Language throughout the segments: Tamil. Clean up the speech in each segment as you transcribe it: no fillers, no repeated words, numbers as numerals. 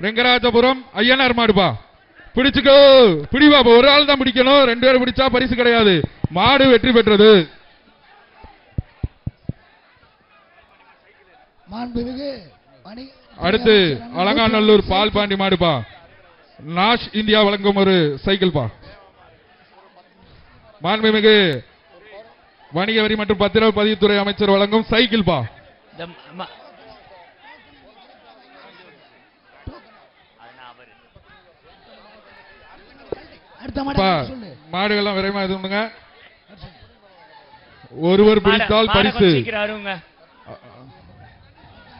ரெங்கராஜபுரம் ஐயனார் மாடுபா. பிடிச்சுக்கோ, பிடிவா. ஒரு ஆள் தான் பிடிக்கணும், 2 பேர் பிடிச்சா பரிசு கிடையாது. மாடு வெற்றி பெற்றது. அடுத்து அலங்காநல்லூர் பால்பாண்டி மாடுபா. நாஷ் இந்தியா வழங்கும் ஒரு சைக்கிள் பா. மாண்புமிகு வணிக வரி மற்றும் பத்திரப்பதிவுத்துறை அமைச்சர் வழங்கும் சைக்கிள் பா. மாடுகள்லாம் விரைமா இது ஒருவர் பிடித்தால் பரிசு.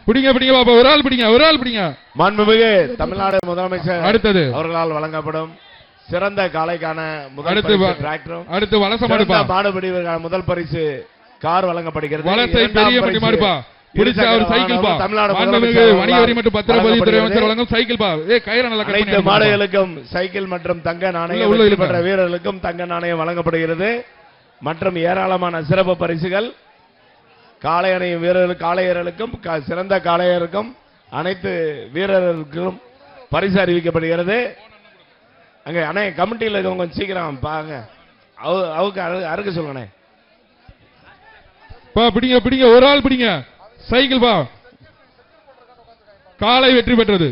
பிடிங்க பிடிங்க பாப்பா, ஒரு ஆள் பிடிங்க, ஒரு ஆள் பிடிங்க. மாண்புமிகு தமிழ்நாடு முதலமைச்சர் அடுத்தது அவர்களால் வழங்கப்படும் சிறந்த காளைக்கான முதல் டிராக்டரும் அடுத்து வலச மாடுபா. மாடுபிடி முதல் பரிசு கார் வழங்கப்படுகிறது. வலசை பெரிய பட்டி மாடுபா. பிடிச்ச ஒரு சைக்கிள் பா. மாண்புமிகு வணிக வரி மற்றும் பத்திரப்பதிவுத்துறை அமைச்சர் வழங்கும் சைக்கிள் பா. கயிறு நல்ல அனைத்து மாடுகளுக்கும் சைக்கிள் மற்றும் தங்க நாணயம் பெற்ற வீரர்களுக்கும் தங்க நாணயம் வழங்கப்படுகிறது. மற்றும் ஏராளமான சிறப்பு பரிசுகள் காளை அணியும் வீரர்களுக்கு, காளையர்களுக்கும் சிறந்த காளையருக்கும் அனைத்து வீரர்களுக்கும் பரிசு அறிவிக்கப்படுகிறது. அங்க அண்ணே கமிட்டியில் இருக்கவங்க சீக்கிரம் பாங்க, அவுக்கு அறுக்க சொல்லுங்க. பிடிங்க பிடிங்க, ஒரு ஆள் பிடிங்க சைக்கிள் பா. காளை வெற்றி பெற்றது.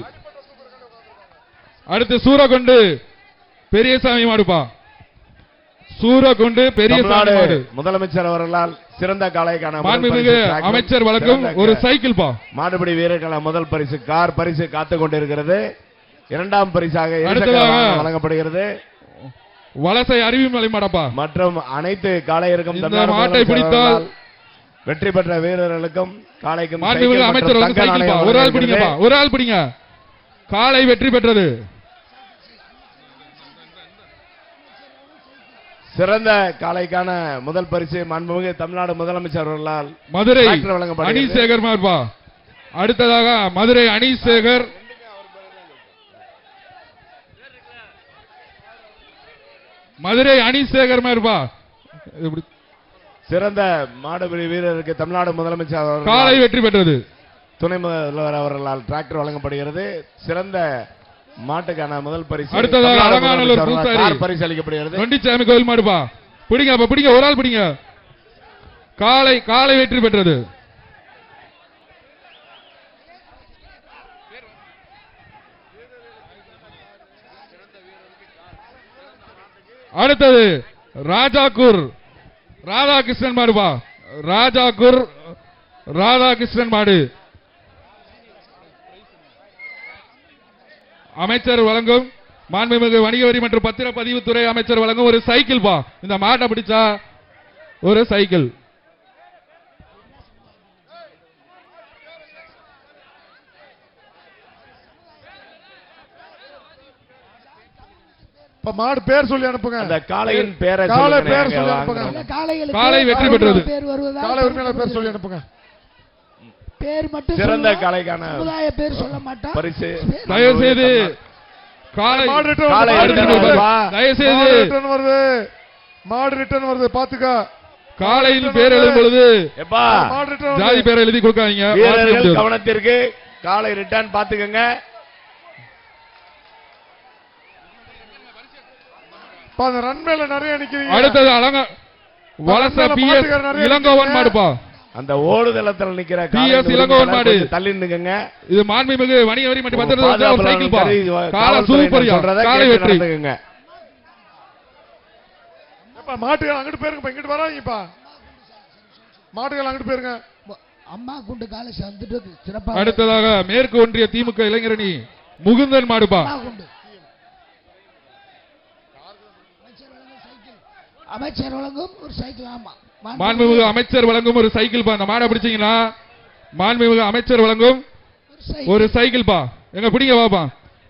அடுத்து சூரகொண்டு பெரியசாமி மாடுப்பா. சூரகொண்டு பெரியசாமி மாடு முதலமைச்சர் அவர்களால் சிறந்த காளைக்கான அமைச்சர் வழங்கும் ஒரு சைக்கிள் பா. மாடுபிடி வீரர்கள முதல் பரிசு கார் பரிசு காத்துக் கொண்டிருக்கிறது. இரண்டாம் பரிசாக வழங்கப்படுகிறது வலசை அருவிமலை மாடப்பா. மற்றும் அனைத்து காளையருக்கும் மாட்டை பிடித்தால் வெற்றி பெற்ற வீரர்களுக்கும் காளைக்கும் அமைச்சர் ஒரு ஆள் பிடிங்கப்பா, ஒரு ஆள் பிடிங்க. காளை வெற்றி பெற்றது. சிறந்த காளைக்கான முதல் பரிசு மாண்புமிகு தமிழ்நாடு முதலமைச்சர் அவர்களால் மதுரை அணிசேகர் மார்பா. அடுத்ததாக மதுரை அணிசேகர் மதுரை அணிசேகர் மார்பா. சிறந்த மாடுபிடி வீரருக்கு தமிழ்நாடு முதலமைச்சர் காளை வெற்றி பெற்றது. துணை முதல்வர் அவர்களால் டிராக்டர் வழங்கப்படுகிறது. சிறந்த மாட்டுக்கான முதல் பரிசு அடுத்ததாக அலங்காநல்லூர் பூசாரி பரிசு அளிக்கப்படுகிறது. நொண்டிச்சாமி கோயில் மாடுபா. பிடிங்க பிடிங்க, ஒரு ஆள் பிடிங்க. காளை காளை வெற்றி பெற்றது. அடுத்தது ராஜாக்கூர் ராதாகிருஷ்ணன் மாடுபா. ராஜாக்கூர் ராதாகிருஷ்ணன் மாடு. அமைச்சர் வழங்கும் மாண்புமிகு வணிக வரி மற்றும் பத்திரப்பதிவுத்துறை அமைச்சர் வழங்கும் ஒரு சைக்கிள் பா. இந்த மாட்டை பிடிச்சா ஒரு சைக்கிள். மாடு பேர் சொல்லி அனுப்புங்க. அந்த காளையின் பேரை காளை பேர் சொல்லி அனுப்புங்க. காளை வெற்றி பெற்றது. காளை உரிமையாளர் பேர் சொல்லி அனுப்புங்க. பேர் மட்டும் சிறந்த காளைக்கான சமுதாய பேர் சொல்ல மாட்டோம். பரிசு தயவு செய்து காளை தயவு செய்து ரிட்டர்ன் வருது. மாடு ரிட்டர்ன் வருது, பாத்துக்க. காளையின் பேர் எழுதும் பொழுது ஜாதி பேரை எழுதி கொடுக்காதீங்க. வீரர்கள் கவனத்திற்கு, காளை ரிட்டர்ன் பாத்துக்கங்க. அடுத்தது அலங்க வலச பிஎஸ் இளங்கோவன் மாடுப்பா. அந்த ஓடுதளத்தில் நிக்கிற பிஎஸ் இளங்கோவன் மாடு தள்ளி நிக்குங்க. இது மாண்புமிகு வணிக வரி மற்றும் பத்திரப்பதிவுத்துறை சைக்கிள் பா. காளை சூப்பரியா, காளை வெற்றி. மாட்டுகள் அங்கிட்டு போயிருங்க, இங்கிட்டு வராங்கப்பா. மாட்டுகள் அங்கிட்டு போயிருங்க. அம்மா குண்டு காலை சந்துட்டு சிறப்பா. அடுத்ததாக மேற்கு ஒன்றிய திமுக இளைஞரணி முகுந்தன் மாடுப்பா. அமைச்சர் வழங்கும் ஒரு சைக்கிள். ஆமா, மாண்புமிகு அமைச்சர் வழங்கும் ஒரு சைக்கிள் பா. அந்த மாடை பிடிச்சீங்கன்னா மாண்புமிகு அமைச்சர் வழங்கும் ஒரு சைக்கிள் பா. எங்க பிடிங்க பாப்பா.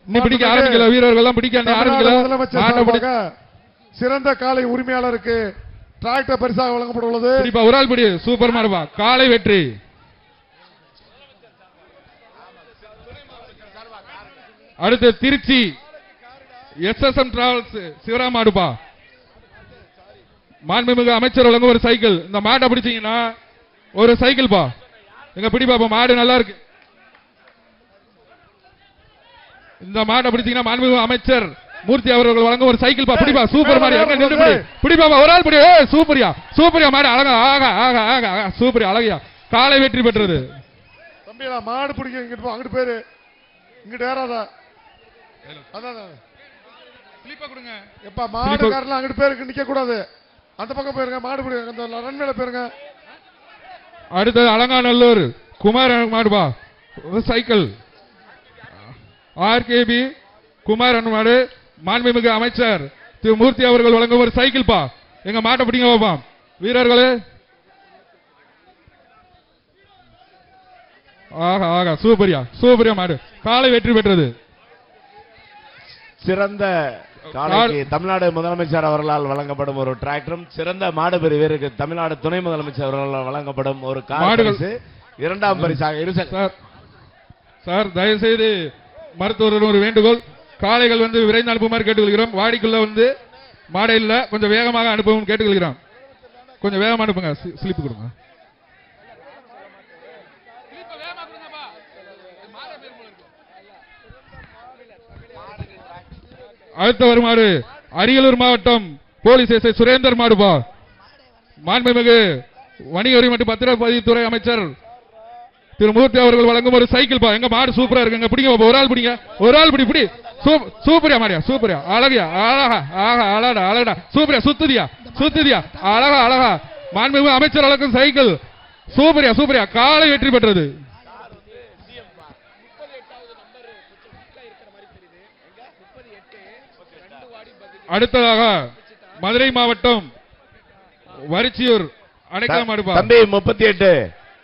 நீ பிடிக்க ஆரம்பிக்கல, வீரர்கள் எல்லாம் பிடிக்க ஆரம்பிக்கல. சிறந்த காளை உரிமையாளருக்கு டிராக்டர் பரிசாக வழங்கப்பட்டுள்ளது. ஒரு ஆள் பிடி. சூப்பர் மாடுபா. காளை வெற்றி. அடுத்து திருச்சி SSM டிராவல்ஸ் சிவராம் மாடுபா. மாண்புமிகு அமைச்சர் வழங்கும் ஒரு சைக்கிள். இந்த மாட்டை பிடிச்சீங்கன்னா ஒரு சைக்கிள் பா. எங்க பிடி பாப்பா. மாடு நல்லா இருக்கு. இந்த மாட்டை பிடிச்சீங்கன்னா மாண்புமிகு அமைச்சர் மூர்த்தி அவர்கள் வழங்க ஒரு சைக்கிள் பா. பிடிப்பா சூப்பர் மாடு. எங்க நின்னு பிடிப்பா ஒரு ஆள் பிடி. சூப்பரியா சூப்பரியா மாடு அழகா ஆகா ஆகா ஆகா சூப்பரியா அழகியா காலை வெற்றி பெற்றது. தம்பி மாடு பிடிக்க இங்கிட்டு போ. அங்கிட்டு பேரு இங்கிட்டு ஏறாதா. அதான் ஸ்லிப்பா கொடுங்க. எப்பா மாடுக்காரலாம் அங்கிட்டு பேருக்கு நிக்க கூடாது. அந்த பக்கம் போயிருங்க. மாடு பிடிங்க. அந்த ரன்மேல போயிருங்க. அடுத்தது அலங்காநல்லூர் குமார் மாடுபா சைக்கிள். ஆர்கேபி குமார் மாடு. மாண்புமிகு அமைச்சர் திரு மூர்த்தி அவர்கள் வழங்கும் ஒரு சைக்கிள் பா. எங்க மாட்டை பிடிங்க பாப்போம் வீரர்களே. ஆகா ஆகா சூப்பரியா சூப்பரியா மாடு காலை வெற்றி பெற்றது. சிறந்த காலைக்கு தமிழ்நாடு முதலமைச்சர் அவர்களால் வழங்கப்படும் ஒரு டிராக்டரும் சிறந்த மாடுபெரி வீரருக்கு தமிழ்நாடு துணை முதலமைச்சர் அவர்களால் வழங்கப்படும் ஒரு கார் இரண்டாம் பரிசாக. சார் தயவு செய்து மருத்துவர்கள் ஒரு வேண்டுகோள், காளைகள் வந்து விரைந்து அனுப்புமாறு கேட்டுக்கொள்கிறோம். வாடிக்குள்ள வந்து மாடை இல்ல, கொஞ்சம் வேகமாக அனுப்பவும் கேட்டுக்கொள்கிறோம். கொஞ்சம் வேகமாக அனுப்புங்க. ஸ்லிப் கொடுங்க. அடுத்த வருமாறு அரியலூர் மாவட்டம் போலீஸ் எஸ்ஐ சுரேந்தர் மாடுபா. மாண்புமிகு வணிக வரி மற்றும் பத்திரப்பதிவுத்துறை அமைச்சர் திரு மூர்த்தி அவர்கள் வழங்கும் ஒரு சைக்கிள் பா. எங்க மாடு சூப்பரா இருக்குங்க. பிடிங்க ஒரு ஆள் பிடிங்க. ஒரு ஆள் பிடி பிடி. சூப்பரியா மாடியா சூப்பரியா அழகியா அழகா ஆகா அழகா அழகா சூப்பரியா சுத்துதியா சுத்துதியா அழகா அழகா. மாண்புமிகு அமைச்சர் வழங்கும் சைக்கிள் சூப்பரியா சூப்பரியா காலை வெற்றி பெற்றது. அடுத்ததாக மதுரை மாவட்டம் வரிச்சியூர் அடைக்கலம் மாடுபா. தம்பி 38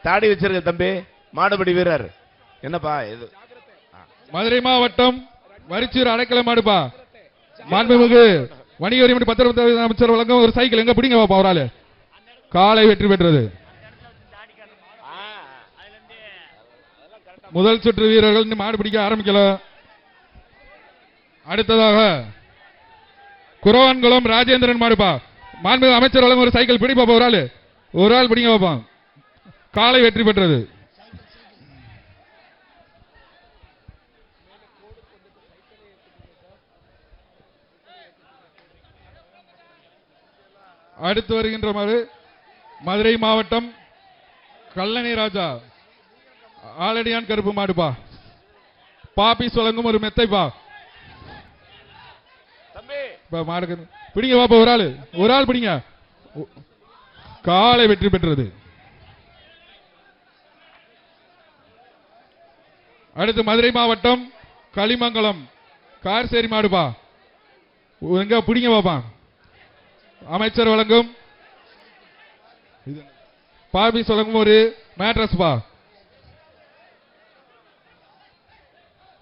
தாடி வச்சிருக்க தம்பி மாடுபடி வீரர் என்னப்பா இது. மதுரை மாவட்டம் வரிச்சியூர் அடைக்கலம் மாடுபா. மாண்புமிகு வணிக வரி மற்றும் பத்திரப்பதிவு அமைச்சர் வழங்கும் ஒரு சைக்கிள். எங்க பிடிங்க பாப்பா ஒரு ஆளு காலை வெற்றி பெற்றது. முதல் சுற்று வீரர்கள் மாடு பிடிக்க ஆரம்பிக்கல. அடுத்ததாக குரவான்குளம் ராஜேந்திரன் மாடுபா. மாண்புமிகு அமைச்சர் வழங்கும் ஒரு சைக்கிள். பிடி பாப்பா ஒரு ஆள் பிடிங்க பாப்பா காலை வெற்றி பெற்றது. அடுத்து வருகின்ற மதுரை மாவட்டம் கல்லணை ராஜா ஆலடியான் கருப்பு மாடுபா. பாப்பி வழங்கும் ஒரு மெத்தைப்பா. மாடு பிடிங்க பாப்பா ஒரு ஆள் பிடிங்க காலை வெற்றி பெற்றது. அடுத்து மதுரை மாவட்டம் களிமங்கலம் கார்சேரி மாடுபா. எங்க பிடிங்க பாப்பா அமைச்சர் வழங்கும் பாபி வழங்கும் ஒரு மேட்ரஸ் பா.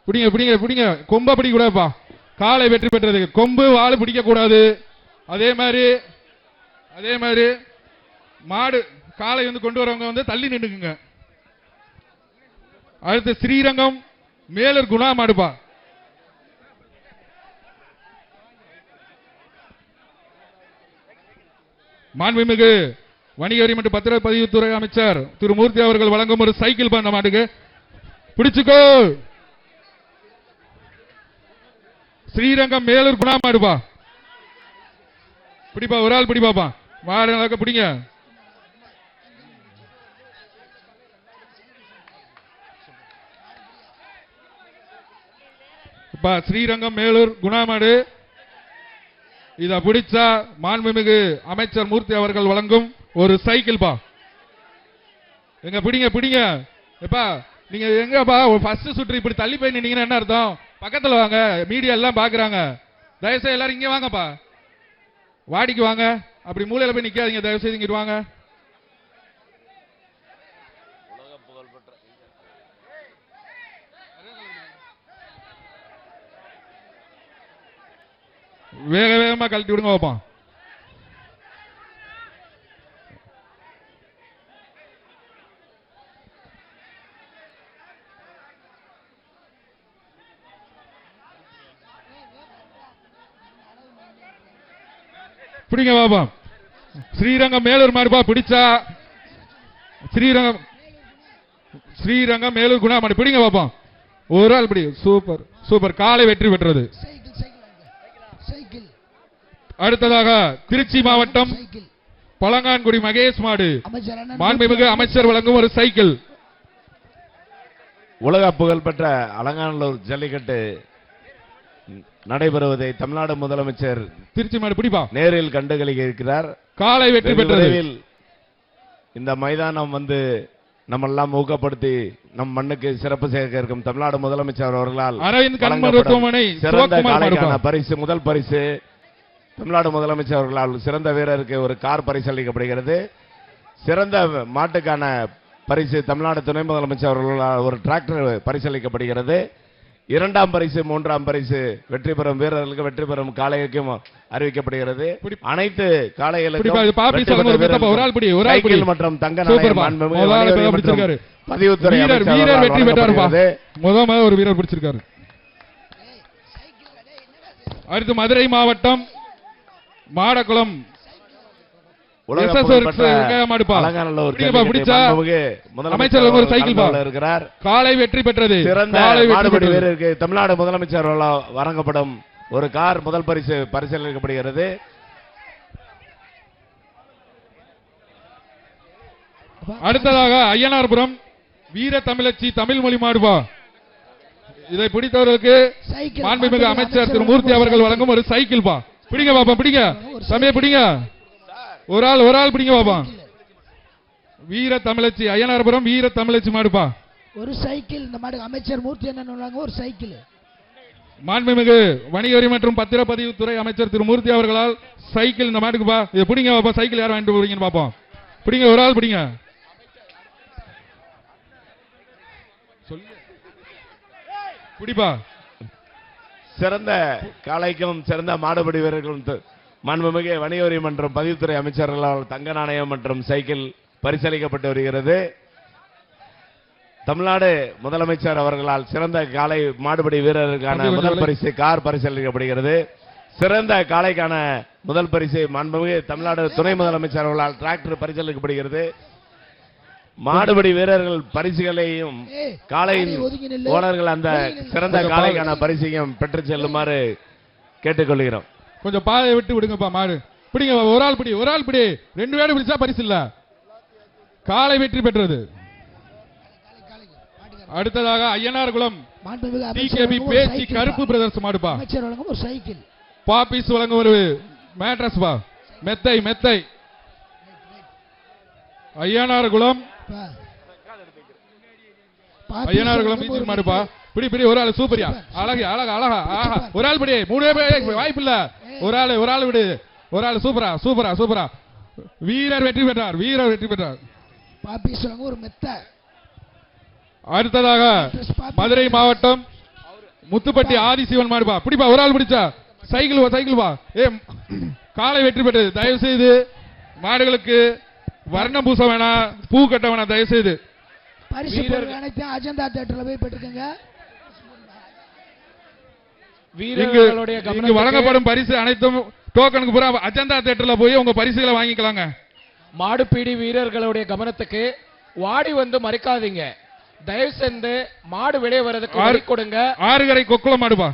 பிடிங்க பிடிங்க பிடிங்க கொம்ப பிடிக்க கூடாதுப்பா காலை வெற்றி பெற்றது. கொம்பு வாழை பிடிக்க கூடாது. அதே மாதிரி மாடு காலை வந்து கொண்டு வரவங்க வந்து தள்ளி நின்றுக்குங்க. அடுத்து ஸ்ரீரங்கம் மேலூர் குணா மாடுபா. மாண்புமிகு வணிக வரி மற்றும் பத்திரப்பதிவுத்துறை அமைச்சர் திரு மூர்த்தி அவர்கள் வழங்கும் ஒரு சைக்கிள் பண்ண மாட்டுக்கு பிடிச்சுக்கோ. ஸ்ரீரங்கம் மேலூர் குணா மாடுபா. பிடிப்பா ஒரு ஆள் பிடிப்பாப்பா மாடு பிடிங்க. ஸ்ரீரங்கம் மேலூர் குணா மாடு. இத பிடிச்சா மாண்புமிகு அமைச்சர் மூர்த்தி அவர்கள் வழங்கும் ஒரு சைக்கிள் பா. எங்க பிடிங்க பிடிங்க. எப்பா நீங்க எங்கப்பா ஃபர்ஸ்ட் சுற்று இப்படி தள்ளி போய் நின்னீங்கன்னா என்ன அர்த்தம்? பக்கத்துல வாங்க, மீடியா எல்லாம் பாக்குறாங்க. தயவுசெய்து எல்லாரும் இங்க வாங்கப்பா, வாடிக்கு வாங்க. அப்படி மூலையில போய் நிக்காதீங்க, தயவுசெய்து இங்கிட்டு வாங்க. வேக வேகமா கழட்டி விடுங்க பாப்போம். பிடிங்க பாப்போம். ஸ்ரீரங்கம் மேலூர் மாடுபா. பிடிச்சா ஸ்ரீரங்கம் மேலூர் குணா மாடு. பிடிங்க பாப்போம். ஒரு ஆள் பிடி. Super super. காலை வெற்றி பெற்றது. அடுத்ததாக திருச்சி மாவட்டம் பழங்கான்குடி மகேஷ் மாடு மாண்புமிகு அமைச்சர் வழங்கும் ஒரு சைக்கிள். உலக புகழ்பெற்ற அலங்காநல்லூர் ஜல்லிக்கட்டு நடைபெறுவதை தமிழ்நாடு முதலமைச்சர் திருச்சி மாடு பிடிப்பா நேரில் கண்டுகளிக்க இருக்கிறார். காலை வெற்றி பெற்றது. இந்த மைதானம் வந்து நம்ம எல்லாம் ஊக்கப்படுத்தி நம் மண்ணுக்கு சிறப்பு சேர்க்க இருக்கும் தமிழ்நாடு முதலமைச்சர் அவர்களால் அரவிந்த் கண் மருத்துவமனை சிறந்த காளைக்கான பரிசு முதல் பரிசு தமிழ்நாடு முதலமைச்சர் அவர்களால் சிறந்த வீரருக்கு ஒரு கார் பரிசளிக்கப்படுகிறது. சிறந்த மாட்டுக்கான பரிசு தமிழ்நாடு துணை முதலமைச்சர் அவர்களால் ஒரு டிராக்டர் பரிசளிக்கப்படுகிறது. இரண்டாம் பரிசு மூன்றாம் பரிசு வெற்றி பெறும் வீரர்களுக்கு வெற்றி பெறும் காளைக்கும் அறிவிக்கப்படுகிறது. அனைத்து காளைகளுக்கும் மற்றும் தங்க பதிவுத்துறை வீரர் வெற்றி பெற்றார். முதல் ஒரு வீரர் பிடிச்சிருக்காரு. அடுத்து மதுரை மாவட்டம் மாடக்குளம் அமைச்சர் ஒரு சைக்கிள் இருக்கிறார். காலை வெற்றி பெற்றது. தமிழ்நாடு முதலமைச்சர் வழங்கப்படும் ஒரு கார் முதல் பரிசு பரிசீலிக்கப்படுகிறது. அடுத்ததாக ஐயனார்புரம் வீர தமிழச்சி தமிழ் மொழி மாடுபா. இதை பிடித்தவர்களுக்கு மாண்புமிகு அமைச்சர் திரு மூர்த்தி அவர்கள் வழங்கும் ஒரு சைக்கிள் பா. பிடிங்க பாப்பா, பிடிங்க சமய பிடிங்க. ஒரு ஆள் பிடிங்க பாப்பா. வீர தமிழச்சி ஐயனார்புரம் வீர தமிழச்சி மாடுப்பா. ஒரு சைக்கிள் இந்த மாடு அமைச்சர் மூர்த்தி என்ன ஒரு சைக்கிள். மாண்புமிகு வணிக வரி மற்றும் பத்திரப்பதிவுத்துறை அமைச்சர் திரு மூர்த்தி அவர்களால் சைக்கிள் இந்த மாட்டுக்குப்பா. இதை பிடிங்க பாப்பா. சைக்கிள் யார் வாங்கிட்டு போறீங்கன்னு பாப்போம். பிடிங்க, ஒரு ஆள் பிடிங்க. பிடிப்பா. சிறந்த காளைக்கும் சிறந்த மாடுபிடி வீரர்களும் மாண்புமிகு வணிக வரி மற்றும் பதிவுத்துறை அமைச்சர்களால் தங்க நாணயம் மற்றும் சைக்கிள் பரிசளிக்கப்பட்டு வருகிறது. தமிழ்நாடு முதலமைச்சர் அவர்களால் சிறந்த காளை மாடுபிடி வீரருக்கான முதல் பரிசு கார் பரிசளிக்கப்படுகிறது. சிறந்த காளைக்கான முதல் பரிசு மாண்புமிகு தமிழ்நாடு துணை முதலமைச்சர் அவர்களால் டிராக்டர் பரிசளிக்கப்படுகிறது. மாடுபிடி வீரர்கள் பரிசுகளையும் காளையின் ஓனர்கள் அந்த சிறந்த காளைக்கான பரிசையும் பெற்று செல்லுமாறு கேட்டுக்கொள்கிறோம். கொஞ்சம் பாதையை விட்டு விடுங்கப்பா. மாடு பிடிங்க. ஒரு ஆள் பிடி, ஒரு ஆள் பிடி. 2 பேரும் பிடிச்சா பரிசு இல்ல. காளை வெற்றி பெற்றது. அடுத்ததாக ஐயனார்குளம் டிகேபி பேச்சி கருப்பு பிரதர்ஸ் மாடுப்பா. பாபிஸ் வழங்கும் ஒரு மேட்ரஸ் பா. மெத்தை ஐயனார்குளம் மாடுப்பா. பிடி ஒரு ஆள் சூப்பரியா. அழகா ஒரு ஆள் பிடி. 3 பேர் வாய்ப்பு இல்ல. ஒரு ஆள் விடு. ஒரு ஆள் சூப்பரா. வீரர் வெற்றி பெற்றார். ஒரு மெத்த. அடுத்ததாக மதுரை மாவட்டம் முத்துப்பட்டி ஆதிசிவன் மாடுப்பா. பிடிப்பா. ஒரு ஆள் பிடிச்சா சைக்கிள் வா. காலை வெற்றி பெற்றது. தயவு செய்து மாடுகளுக்கு வர்ணம் பூச வேணாம், பூ கட்ட வேணாம். தயவு செய்து அஜந்தா தியேட்டர்ல போய் பெற்றுக்கங்க. இங்கு வழங்கப்படும் பரிசு அனைத்தும் டோக்கனுக்கு பூரா அஜந்தா தியேட்டர்ல போய் உங்க பரிசுகளை வாங்கிக்கலாங்க. மாடுபிடி வீரர்களுடைய கவனத்துக்கு வாடி வந்து மறைக்காதீங்க. தயவு செஞ்சு மாடு வெளியே வர்றதுக்கு வழி கொடுங்க. ஆறுகரை கொக்குளம் மாடுபா.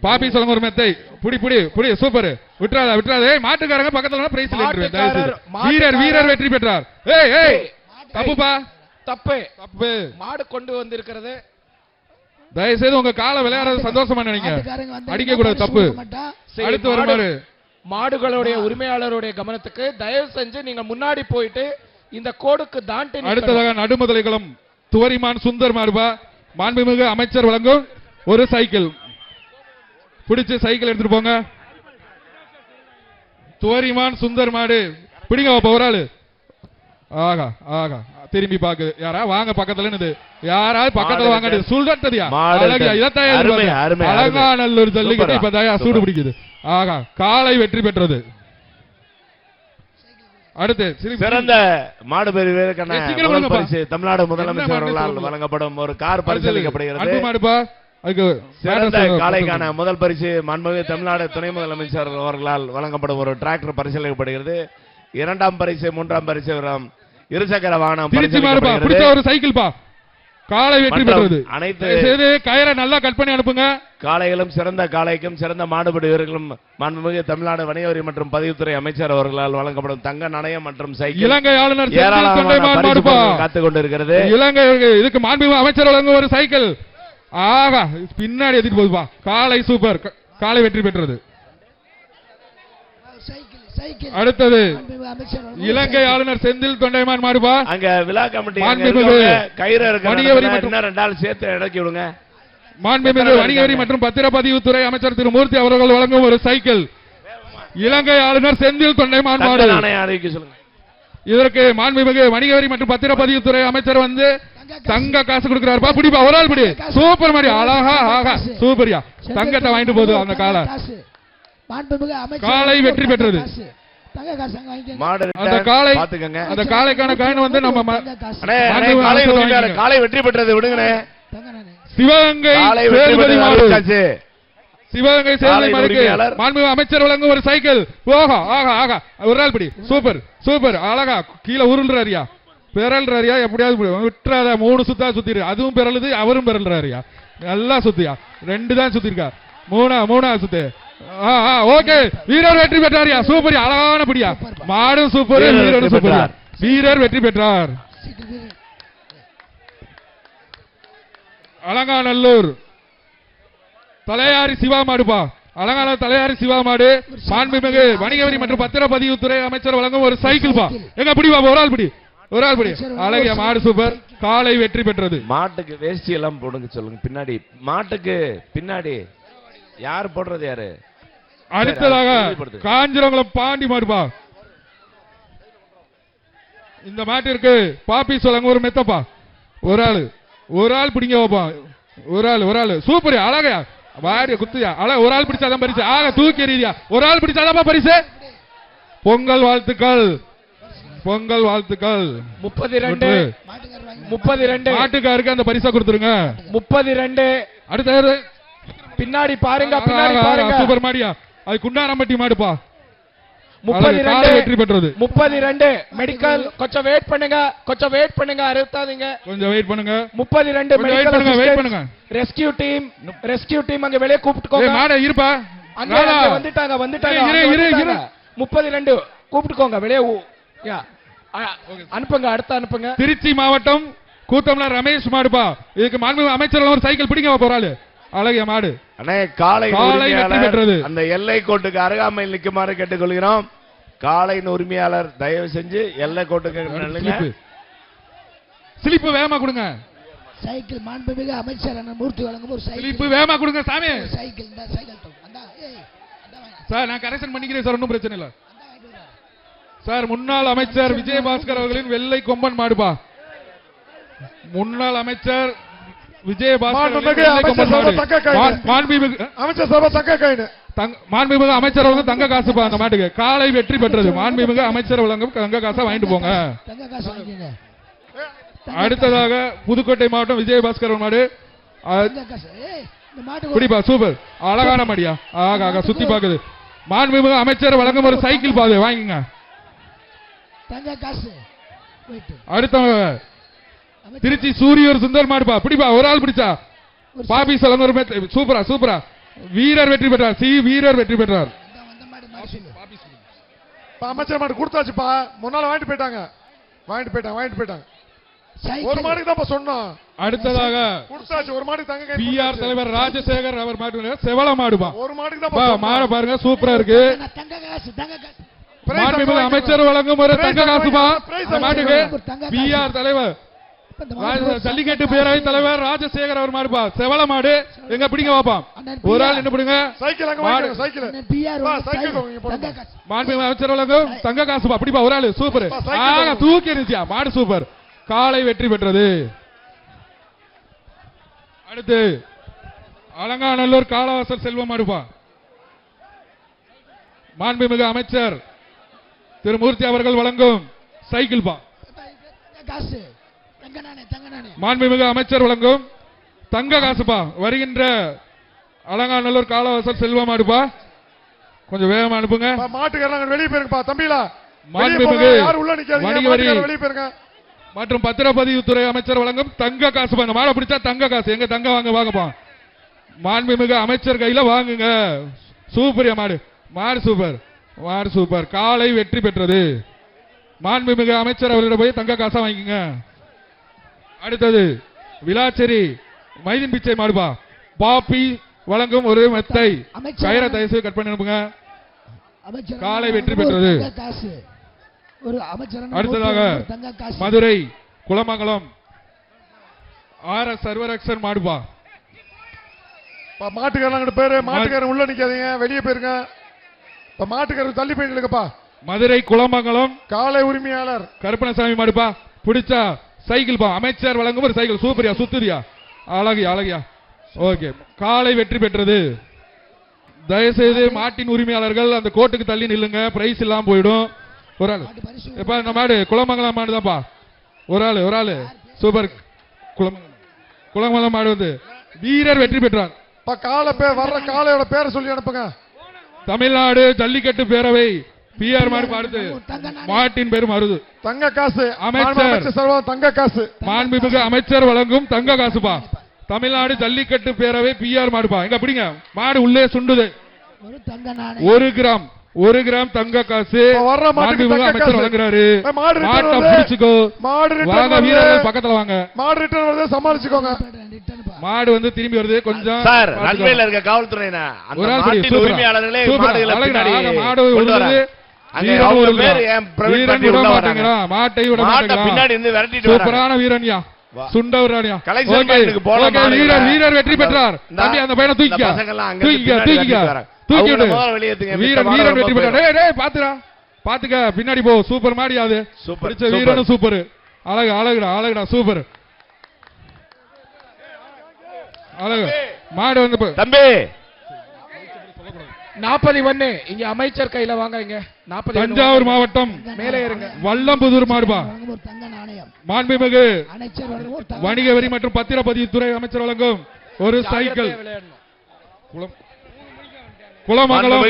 பாப்பி சொல்லுங்க ஒரு மெத்தை. புடி சூப்பர். விட்டுறாத. மாட்டுக்காரங்க பக்கத்துல பிரைஸ் வீரர் வெற்றி பெற்றார். தப்புப்பா. தப்பு. மாடு கொண்டு வந்திருக்கிறது. தயவு செய்து உங்க காலை விளையாடுறது சந்தோஷமா நினைங்க. அடிக்க கூடாது. தப்பு. அடுத்து வருமாறு மாடுகளுடைய உரிமையாளருடைய கவனத்துக்கு தயவு செஞ்சு நீங்க முன்னாடி போயிட்டு இந்த கோடுக்கு தாண்டி. அடுத்ததாக நடுமதுரைக்குளம் துவரிமான் சுந்தர் மாடுபா. மாண்புமிகு அமைச்சர் வழங்கும் ஒரு சைக்கிள். பிடிச்சு சைக்கிள் எடுத்துட்டு போங்க. துவரிமான் சுந்தர் மாடு. பிடிங்க ஒரு ஆளு. ஆகா திரும்பி பாக்கு. யாரா வாங்க பக்கத்துல. யாராவது பக்கத்துல வாங்க. சுல்றதியா அலங்காநல்லூர் ஜல்லிக்கட்டு இப்ப தயா சூடு பிடிக்குது. காலை வெற்றி பெற்றது. அடுத்து சிறந்த மாடுபிடி வீரருக்கான பரிசு தமிழ்நாடு முதலமைச்சர் அவர்களால் வழங்கப்படும் ஒரு கார் பரிசளிக்கப்படுகிறது. சிறந்த காளைக்கான முதல் பரிசு மாண்புமிகு தமிழ்நாடு துணை முதலமைச்சர் அவர்களால் வழங்கப்படும் ஒரு டிராக்டர் பரிசளிக்கப்படுகிறது. இரண்டாம் பரிசு மூன்றாம் பரிசு இருசக்கர வாகனம் ஒரு சைக்கிள் பா. காளை வெற்றி பெற்றது. அனைத்து கயிறை நல்லா கட் பண்ணி அனுப்புங்க. காளைகளும் சிறந்த காளைக்கும் சிறந்த மாடுபிடி வீரர்களும் மாண்புமிகு தமிழ்நாடு வணிக வரி மற்றும் பதிவுத்துறை அமைச்சர் அவர்களால் வழங்கப்படும் தங்க நாணயம் மற்றும் சைக்கிள் இலங்கை ஆளுநர் காத்துக் கொண்டிருக்கிறது. இலங்கை இதுக்கு மாண்புமிகு அமைச்சர் வழங்கும் ஒரு சைக்கிள். ஆகா பின்னாடி எதிர்த்து போகுதுப்பா. காளை சூப்பர். காளை வெற்றி பெற்றது. அடுத்தது இலங்கை ஆளுநர் செந்தில் தொண்டைமான் மாடுபா. அங்க விழா கமிட்டி கயிறு சேர்த்து இறக்கி விடுங்க. மாண்புமிகு வணிக வரி மற்றும் பத்திரப்பதிவுத்துறை அமைச்சர் திரு மூர்த்தி அவர்கள் வழங்கும் ஒரு சைக்கிள். இலங்கை ஆளுநர் செந்தில் தொண்டைமான் மாடு. இதற்கு மாண்புமிகு வணிக வரி மற்றும் பத்திரப்பதிவுத்துறை அமைச்சர் வந்து தங்க காசு கொடுக்கிறாருப்பா. பிடிப்பா ஒரு ஆள் பிடி. சூப்பர் மாதிரி அழகா ஆகா சூப்பரியா. தங்கத்தை வாங்கிட்டு போகுது அந்த காலை. காளை வெற்றி பெற்றது. அந்த காளைக்கான காயின் வந்து நம்ம காளை வெற்றி பெற்றது. விடுங்க. சிவகங்கை சிவகங்கை மாண்புமிகு அமைச்சர் வழங்கும் ஒரு சைக்கிள். ஓஹா ஆகா ஆகா ஒரு ஆள் பிடி. சூப்பர் சூப்பர் அழகா கீழே உருள்றாரியா பெறல்றாரியா. எப்படியாவது விட்டுறாத. 3 சுத்தா சுத்திரு. அதுவும் பெறலுது அவரும் பெறல்றாரியா. நல்லா சுத்தியா. 2 தான் சுத்திருக்கா. மூணாவது சுத்து. ஓகே வீரர் வெற்றி பெற்றாரியா. சூப்பர் அழகான பிடியா. மாடும் சூப்பர் வீரரும் சூப்பர். வீரர் வெற்றி பெற்றார். அலங்காநல்லூர் தலையாரி சிவா மாடுப்பா. அலங்கான தலையாரி சிவா மாடு. மாண்புமிகு வணிக வரி மற்றும் பத்திரப்பதிவுத்துறை அமைச்சர் வழங்கும் ஒரு சைக்கிள் பா. எங்க பிடிப்பா ஒரு ஆள் பிடி. ஒரு ஆள் பிடி. அழகிய மாடு சூப்பர். காளை வெற்றி பெற்றது. மாட்டுக்கு வேஷ்டி எல்லாம் போடுங்க சொல்லுங்க. பின்னாடி மாட்டுக்கு பின்னாடி யார் போடுறது யாரு? அடுத்ததாக காஞ்சிரங்குளம் பாண்டி மாடுப்பா. இந்த மாட்டிற்கு பாப்பி சொல்லுங்க ஒரு மெத்தப்பா. ஒரு ஆள் பிடிங்க வைப்பா. ஒரு ஆள் சூப்பர் அழகா வாடிய குத்துயா. ஒரு ஆள் பிடிச்சாதான் பரிசு. ஆக தூக்கி எறியா. ஒரு ஆள் பிடிச்சாதான் பரிசு. பொங்கல் வாழ்த்துக்கள். பொங்கல் வாழ்த்துக்கள். 32 மாட்டுக்காருக்கு அந்த பரிசா கொடுத்துருங்க. 32 அடுத்த பின்னாடி பாருங்க. பின்னாடி பாருங்க. சூப்பர் மாடியா. அது குண்டாரம்பட்டி மாடுப்பா. 32 வெற்றி பெற்றது. 32 மெடிக்கல் கொஞ்சம் வெயிட் பண்ணுங்க. அறுத்தாதீங்க. கொஞ்சம் வெயிட் பண்ணுங்க. 32 மெடிக்கல் வெயிட் பண்ணுங்க. ரெஸ்கியூ டீம் அங்க வெளிய கூப்பிட்டுக்கோங்க. மாட இருப்பா. அங்க வந்துட்டாங்க. 32 கூப்பிட்டுக்கோங்க வெளிய. அனுப்புங்க. அடுத்து அனுப்புங்க. திருச்சி மாவட்டம் கூத்தம்ல ரமேஷ் மாடுப்பா. இதுக்கு மாண்புமிகு அமைச்சர் ஒரு சைக்கிள் பிடிங்க போறாரு. அழகிய மாடு. காளை வெற்றி பெற்றது. அந்த எல்லை கோட்டுக்கு அருகாமையில் நிற்குமாறு கேட்டுக்கொள்கிறோம். காளையின் உரிமையாளர் தயவு செஞ்சு எல்லை கோட்டுக்கு ஸ்லிப் வேகமா கொடுங்க. சைக்கிள் மாண்புமிகு அமைச்சர் மூர்த்தி வழங்கும் ஒரு சைக்கிள். ஸ்லிப் வேகமா கொடுங்க சாமி. சைக்கிள் சார் நான் கரெக்ஷன் பண்ணிக்கிறேன் சார். ஒன்றும் பிரச்சனை இல்ல சார். முன்னாள் அமைச்சர் விஜயபாஸ்கர் அவர்களின் வெள்ளை கொம்பன் மாடுபா. முன்னாள் அமைச்சர் விஜயபாஸ்கர் மாண்புமிகு அமைச்சர் வழங்கும் தங்க காசு அந்த மாட்டுக்கு. காளை வெற்றி பெற்றது. மாண்புமிகு அமைச்சர் வழங்கும் தங்க காசை வாங்கிட்டு போங்க. அடுத்ததாக புதுக்கோட்டை மாவட்டம் விஜயபாஸ்கர் மாடு. குடிப்பா சூப்பர் அழகான மாடியா. ஆக சுத்தி பாக்குது. மாண்புமிகு அமைச்சர் வழங்கும் ஒரு சைக்கிள் பாது வாங்கிங்க. அடுத்த திருச்சி சூரியூர் சுந்தர் மாடுப்பா. பிடிப்பா ஒரு ஆள் பிடிச்சா. பாபி சொல்லுங்க ஒரு சூப்பரா. வீரர் வெற்றி பெற்றார். வீரர் வெற்றி பெற்றார். அமைச்சர் மாடு கொடுத்தாச்சுப்பா. முன்னால வாங்கிட்டு போயிட்டாங்க. ஒரு மாடுக்கு தான் சொன்னோம். அடுத்ததாக கொடுத்தாச்சு. ஒரு மாடு தங்க பிஆர் தலைவர் ராஜசேகர் அவர் மாடு செவல மாடுப்பா. ஒரு மாடுக்கு தான் மாட பாருங்க சூப்பரா இருக்கு. மாண்புமிகு அமைச்சர் வழங்கும் ஒரு தங்க காசுப்பா மாட்டுக்கு. பிஆர் தலைவர் ஜல்லிக்கட்டு பேரவை தலைவர் ராஜசேகர் அவர் மாடுப்பா. செவல மாடு. எங்க பிடிங்க வாப்பாம். ஒரு ஆள் என்ன பிடிங்க. மாண்புமிகு அமைச்சர் வழங்கும் தங்க காசுப்பா. பிடிப்பா ஒரு ஆள் சூப்பர். தூக்கி இருந்துச்சியா மாடு சூப்பர். காளை வெற்றி பெற்றது. அடுத்து அலங்காநல்லூர் காளவாசல் செல்வம் மாடுப்பா. மாண்புமிகு அமைச்சர் திரு மூர்த்தி அவர்கள் வழங்கும் சைக்கிள் பா. மாண்புமிகு அமைச்சர் வழங்கும் தங்க காசுப்பா. வருகின்ற அலங்காநல்லூர் காளவாசல் செல்வம் மாடுப்பா. கொஞ்சம் வேகமா அனுப்புங்க. மாட்டுக்காரங்க வெளியே போயிருங்கப்பா தம்பிலா. மாண்புமிகு வணிக வரி மற்றும் பத்திரப்பதிவுத்துறை அமைச்சர் வழங்கும் தங்க காசு. வாங்க மாடை பிடிச்சா தங்க காசு. எங்க தங்க வாங்க வாங்கப்பா. மாண்புமிகு அமைச்சர் கையில வாங்குங்க. சூப்பரியா மாடு. மாடு சூப்பர். மாடு சூப்பர். காலை வெற்றி பெற்றது. மாண்புமிகு அமைச்சர் அவர்களிடம் போய் தங்க காசா வாங்கிக்கங்க. அடுத்தது விளாச்சேரி மைதின் பிச்சை மாடுபா. பாப்பி வழங்கும் ஒரு மெத்தை. கயிறை தயவு கட் பண்ணி அனுப்புங்க. காலை வெற்றி பெற்றது. அடுத்ததாக மதுரை குளமங்கலம் RS சர்வரக்ஷன் மாடுபா. மாட்டுக்காரன் பேரு. மாட்டுக்காரன் உள்ள நிக்காதீங்க, வெளியே போயிருங்க. மாட்டுக்காரர் தள்ளி போயிருக்கப்பா. மதுரை குளமங்கலம் காலை உரிமையாளர் கருப்பணசாமி மாடுபா. பிடிச்சா சைக்கிள் பா. அமைச்சர் வழங்கும் ஒரு சைக்கிள். சூப்பரியா சுத்துதியா. அழகியா அழகியா. ஓகே காலை வெற்றி பெற்றது. தயவுசெய்து மாட்டின் உரிமையாளர்கள் அந்த கோட்டுக்கு தள்ளி நில்லுங்க. பிரைஸ் இல்லாம போயிடும். ஒரு ஆள் எப்ப இந்த மாடு குளமங்கலம் மாடு தான்ப்பா. ஒரு ஆளு சூப்பர். குளமங்கலம் மாடு வந்து வீரர் வெற்றி பெற்றார். வர்ற காளையோட பேரை சொல்லி அனுப்புங்க. தமிழ்நாடு ஜல்லிக்கட்டு பேரவை PR மாடு பாடுது. மாட்டின் பேரும் அருது. தங்க காசு. அமைச்சர் தங்க காசு. மாண்புமிகு அமைச்சர் வழங்கும் தங்க காசுப்பா. தமிழ்நாடு ஜல்லிக்கட்டு பேரவை PR மாடுப்பா. எங்க பிடிங்க. மாடு உள்ளே சுண்டுது. 1 கிராம் தங்க காசு. அமைச்சர் வழங்குறாரு. மாட்டை பிடிச்சுக்கோ. வாங்க வீரர்கள் பக்கத்துல வாங்க. மாடு ரிட்டர்ன் வருது, சமாளிச்சுக்கோங்க. மாடு வந்து திரும்பி வருது. கொஞ்சம் சார் ரன்வேல இருக்க காவல்துறையினா ஒரு ஆள் படி. உரிமையாளர்களே மாடுகளை பின்னாடி மாடு விடுறது. அவங்க பேர் ஏன் பிரவீன் பாண்டி உள்ள வராங்க. மாட்டை விட மாட்டாங்க. பின்னாடி இருந்து விரட்டிட்டு வராங்க. சூப்பரான வீரன்யா. சுண்டவரானியா. கலெக்ஷன் பாயிண்ட்க்கு போலாம். வீரர் வெற்றி பெற்றார். தம்பி அந்த பையனை தூக்கிக்க. தூக்கி விடு. வீரன் வெற்றி பெற்றார். டேய் பாத்துடா. பாத்துக்க பின்னாடி போ. சூப்பர் மாடியா அது. பிடிச்ச வீரனும் சூப்பர். அழகுடா சூப்பர். அழகு மாடு வந்து தம்பி 41 இங்க அமைச்சர் கையில வாங்க. இங்க 40 தஞ்சாவூர் மாவட்டம் மேலே இருங்க. வல்லம்புதூர் மாடுபா. மாண்புமிகு வணிக வரி மற்றும் பத்திரப்பதிவுத்துறை அமைச்சர் வழங்கும் ஒரு சைக்கிள். குளமங்கலம்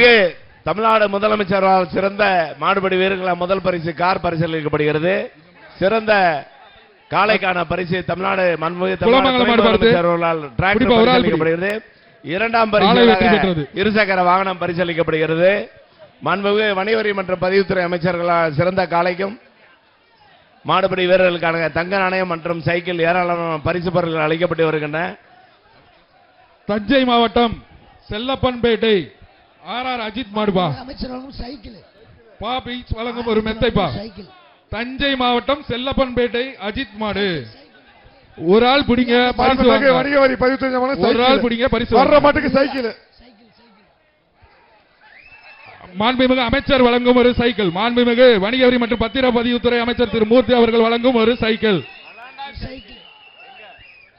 தமிழ்நாடு முதலமைச்சரால் சிறந்த மாடுபடி வீரர்களால் முதல் பரிசு கார் பரிசீலிக்கப்படுகிறது. சிறந்த காளைக்கான பரிசு தமிழ்நாடு பரிசீலிக்கப்படுகிறது. இரண்டாம் பரிசு இருசக்கர வாகனம் பரிசீலிக்கப்படுகிறது. மாண்புமிகு வணிக வரி மற்றும் பதிவுத்துறை அமைச்சர்களால் சிறந்த காளைக்கும் மாடுபடி வீரர்களுக்கான தங்க நாணயம் மற்றும் சைக்கிள் ஏராளமான பரிசு பொருட்கள் அளிக்கப்பட்டு வருகின்றன. தஞ்சை மாவட்டம் செல்லப்பன்பேட்டை RR அஜித் மாடுபா. பாபி வழங்கும் ஒரு மெத்தைப்பா. தஞ்சை மாவட்டம் செல்லப்பன்பேட்டை அஜித் மாடு. ஒரு ஆள் பிடிங்க பரிசு. வணிக வரி பதிவுத்துறை ஒரு ஆள் பிடிங்க பரிசு. வர்ற மாட்டுக்கு சைக்கிள். மாண்புமிகு அமைச்சர் வழங்கும் ஒரு சைக்கிள். மாண்புமிகு வணிக வரி மற்றும் பத்திரப்பதிவுத்துறை அமைச்சர் திரு மூர்த்தி அவர்கள் வழங்கும் ஒரு சைக்கிள்.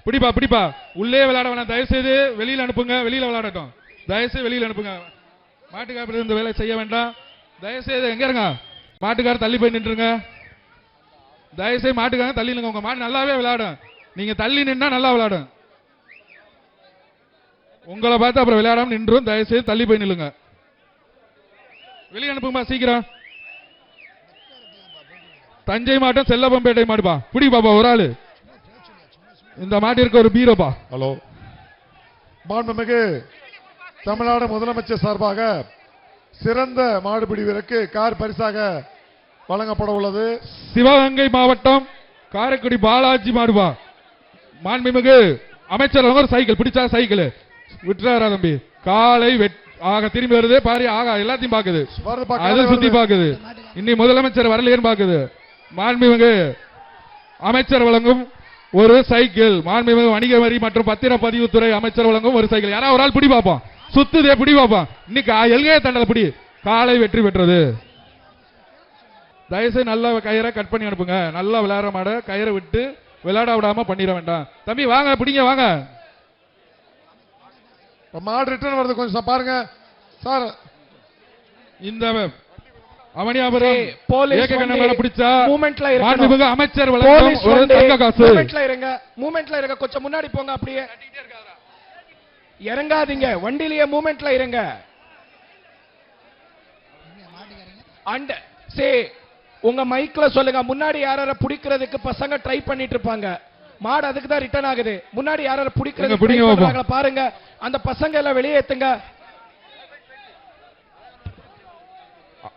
பிடிப்பா. உள்ளே விளையாட வேணாம். தயவுசெய்து வெளியில் அனுப்புங்க. வெளியில விளையாடட்டும். தயவுசெய்து வெளியில் அனுப்புங்க. மாட்டுக்காரர் இந்த வேலை செய்ய வேண்டாம். தயவுசெய்து எங்க இருங்க. மாட்டுக்காரர் தள்ளி போய் நின்றுங்க. தயவுசெய்து மாட்டுக்காரங்க தள்ளி நில்லுங்க. உங்க மாடு நல்லாவே விளையாடும். நீங்க தள்ளி நின்னா நல்லா விளையாடும். உங்களை பார்த்து அப்புறம் விளையாடாம நின்றும். தயவுசெய்து தள்ளி போய் நில்லுங்க. வெளியே அனுப்புமா சீக்கிரம். தஞ்சை மாவட்டம் செல்லப்பம்பேட்டை மாடுபா. புடி பாப்பா ஒரு ஆளு. இந்த மாட்டிற்கு ஒரு பீரோப்பா. ஹலோ. மாண்புமிகு தமிழ்நாடு முதலமைச்சர் சார்பாக சிறந்த மாடுபிடி வீரருக்கு கார் பரிசாக வழங்கப்பட உள்ளது. சிவகங்கை மாவட்டம் காரைக்குடி பாலாஜி மாடுபா. மாண்புமிகு அமைச்சர் ஒரு சைக்கிள். பிடிச்சா சைக்கிள் விட்டுறாரா தம்பி. காலை ஆக திரும்பி வருது பாரு. ஆகா எல்லாத்தையும் பாக்குது. அது சுத்தி பாக்குது. இன்னி முதலமைச்சர் வரலையேன்னு பாக்குது. மாண்புமிகு அமைச்சர் வழங்கும் ஒரு சைக்கிள். மாண்புமிகு வணிக வரி மற்றும் பத்திரப்பதிவுத்துறை அமைச்சர் வழங்கும் ஒரு சைக்கிள். யாரா ஒரு ஆள் பிடி பாப்போம். சுத்துதே பிடி பாப்போம். இன்னைக்கு எல்கைய தண்டல பிடி. காலை வெற்றி பெற்றது. தயவுசெய்து நல்ல கயிறை கட் பண்ணி அனுப்புங்க. நல்லா விளையாட மாட கயிறை விட்டு விளையாட விடாம பண்ணிட வேண்டாம். தம்பி வாங்க பிடிங்க வாங்க. மாடு ரிட்டர்ன் வருது கொஞ்சம் பாருங்க சார். இந்த அவனியாபுரம் போலீஸ் மேல பிடிச்சா மூமெண்ட்ல மாண்புமிகு அமைச்சர் வழங்கும் ஒரு தங்க காசு. மூமெண்ட்ல இருங்க. கொஞ்சம் முன்னாடி போங்க. அப்படியே இறங்காதீங்க. வண்டியிலேயே மூமெண்ட்ல இருங்க. அண்ட் சே உங்க மைக்ல சொல்லுங்க. முன்னாடி யார பிடிக்கிறதுக்கு பசங்க ட்ரை பண்ணிட்டு இருப்பாங்க. மாடு அதுக்கு தான் ரிட்டர்ன் ஆகுது. முன்னாடி யார பிடிக்கிறதுக்கு பாருங்க. அந்த பசங்க எல்லாம் வெளியே ஏத்துங்க.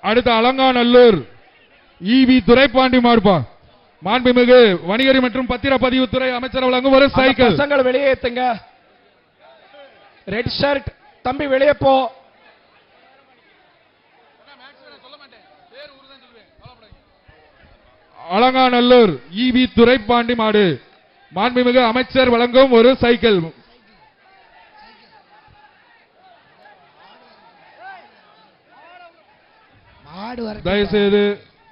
அடுத்த அலங்காநல்லூர் ஈவி துரைப்பாண்டி மாடுப்பா. மாண்புமிகு வணிகரி மற்றும் பத்திரப்பதிவுத்துறை அமைச்சர் வழங்கும் ஒரு சைக்கிள். பசங்கள் வெளியே ஏத்துங்க. ரெட் ஷர்ட் தம்பி வெளியே போ. அலங்காநல்லூர் ஈவி துரைப்பாண்டி மாடு. மாண்புமிகு அமைச்சர் வழங்கும் ஒரு சைக்கிள். தயவுசெய்து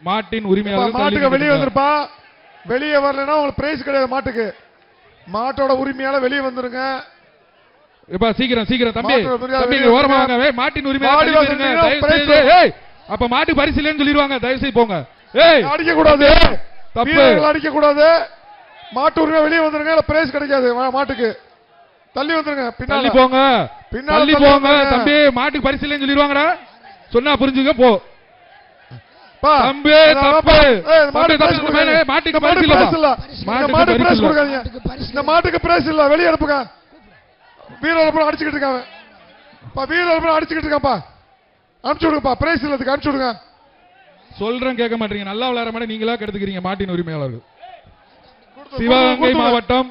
மாட்டின் உரிமையாளர் மாட்டுக்கு வெளியே வந்திருப்பா. வெளியே வரலன்னா உங்களுக்கு பிரைஸ் கிடையாது. மாட்டுக்கு மாட்டோட உரிமையாளர் வெளியே வந்துருங்க. இப்ப சீக்கிரம் சீக்கிரம் தம்பி தம்பி ஓரமா வாங்க. மாட்டின் உரிமையாளர் அப்ப மாட்டு பரிசு இல்லைன்னு சொல்லிடுவாங்க. தயவுசெய்து போங்க. அடிக்க கூடாது, தப்பு அடிக்க கூடாது. மாட்டு உரிமை வெளியே வந்துருங்க. பிரைஸ் கிடைக்காது. மாட்டுக்கு தள்ளி வந்துருங்க. பின்னாடி போங்க, பின்னாடி போங்க தம்பி. மாட்டுக்கு பரிசு இல்லைன்னு சொல்லிடுவாங்கடா. சொன்னா புரிஞ்சுக்க போ தம்பி. தப்பு மாட்டுக்கு பரிசு இல்ல. இந்த மாட்டுக்கு பிரைஸ் இல்ல. வெளியே அனுப்புங்க. வீரர் அடிச்சுக்கிட்டு இருக்காங்க. வீரர் அடிச்சுக்கிட்டு இருக்காப்பா. அனுப்பிச்சு விடுங்கப்பா. பிரைஸ் இல்லதுக்கு அனுப்பிச்சு விடுங்க. சொல்றேன் கேட்க மாட்டீங்க. நல்லா விளையாட மாட்டே நீங்களா கெடுத்துக்கிறீங்க மாட்டின் உரிமையாளர்கள். சிவகங்கை மாவட்டம்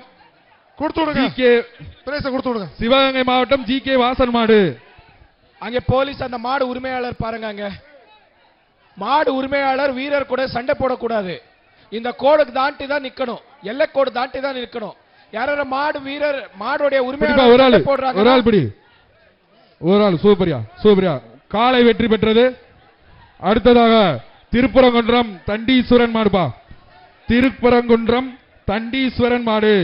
சிவகங்கை மாவட்டம் ஜி கே வாசன் மாடு. அங்க போலீஸ் அந்த மாடு உரிமையாளர் பாருங்க. அங்க மாடு உரிமையாளர் வீரர் கூட சண்டை போடக்கூடாது. இந்த கோடுக்கு தாண்டி தான் நிக்கணும். எல்லை கோடு தாண்டி தான் நிக்கணும். யார மாடு வீரர் மாடுடைய உரிமையாளர் ஒரு ஆள் பிடி. ஒரு ஆள் சூப்பரியா சூப்பரியா. காலை வெற்றி பெற்றது. அடுத்ததாக திருப்பரங்குன்றம் தண்டீஸ்வரன் மாடுபா. திருப்பரங்குன்றம் தண்டீஸ்வரன் மாடு.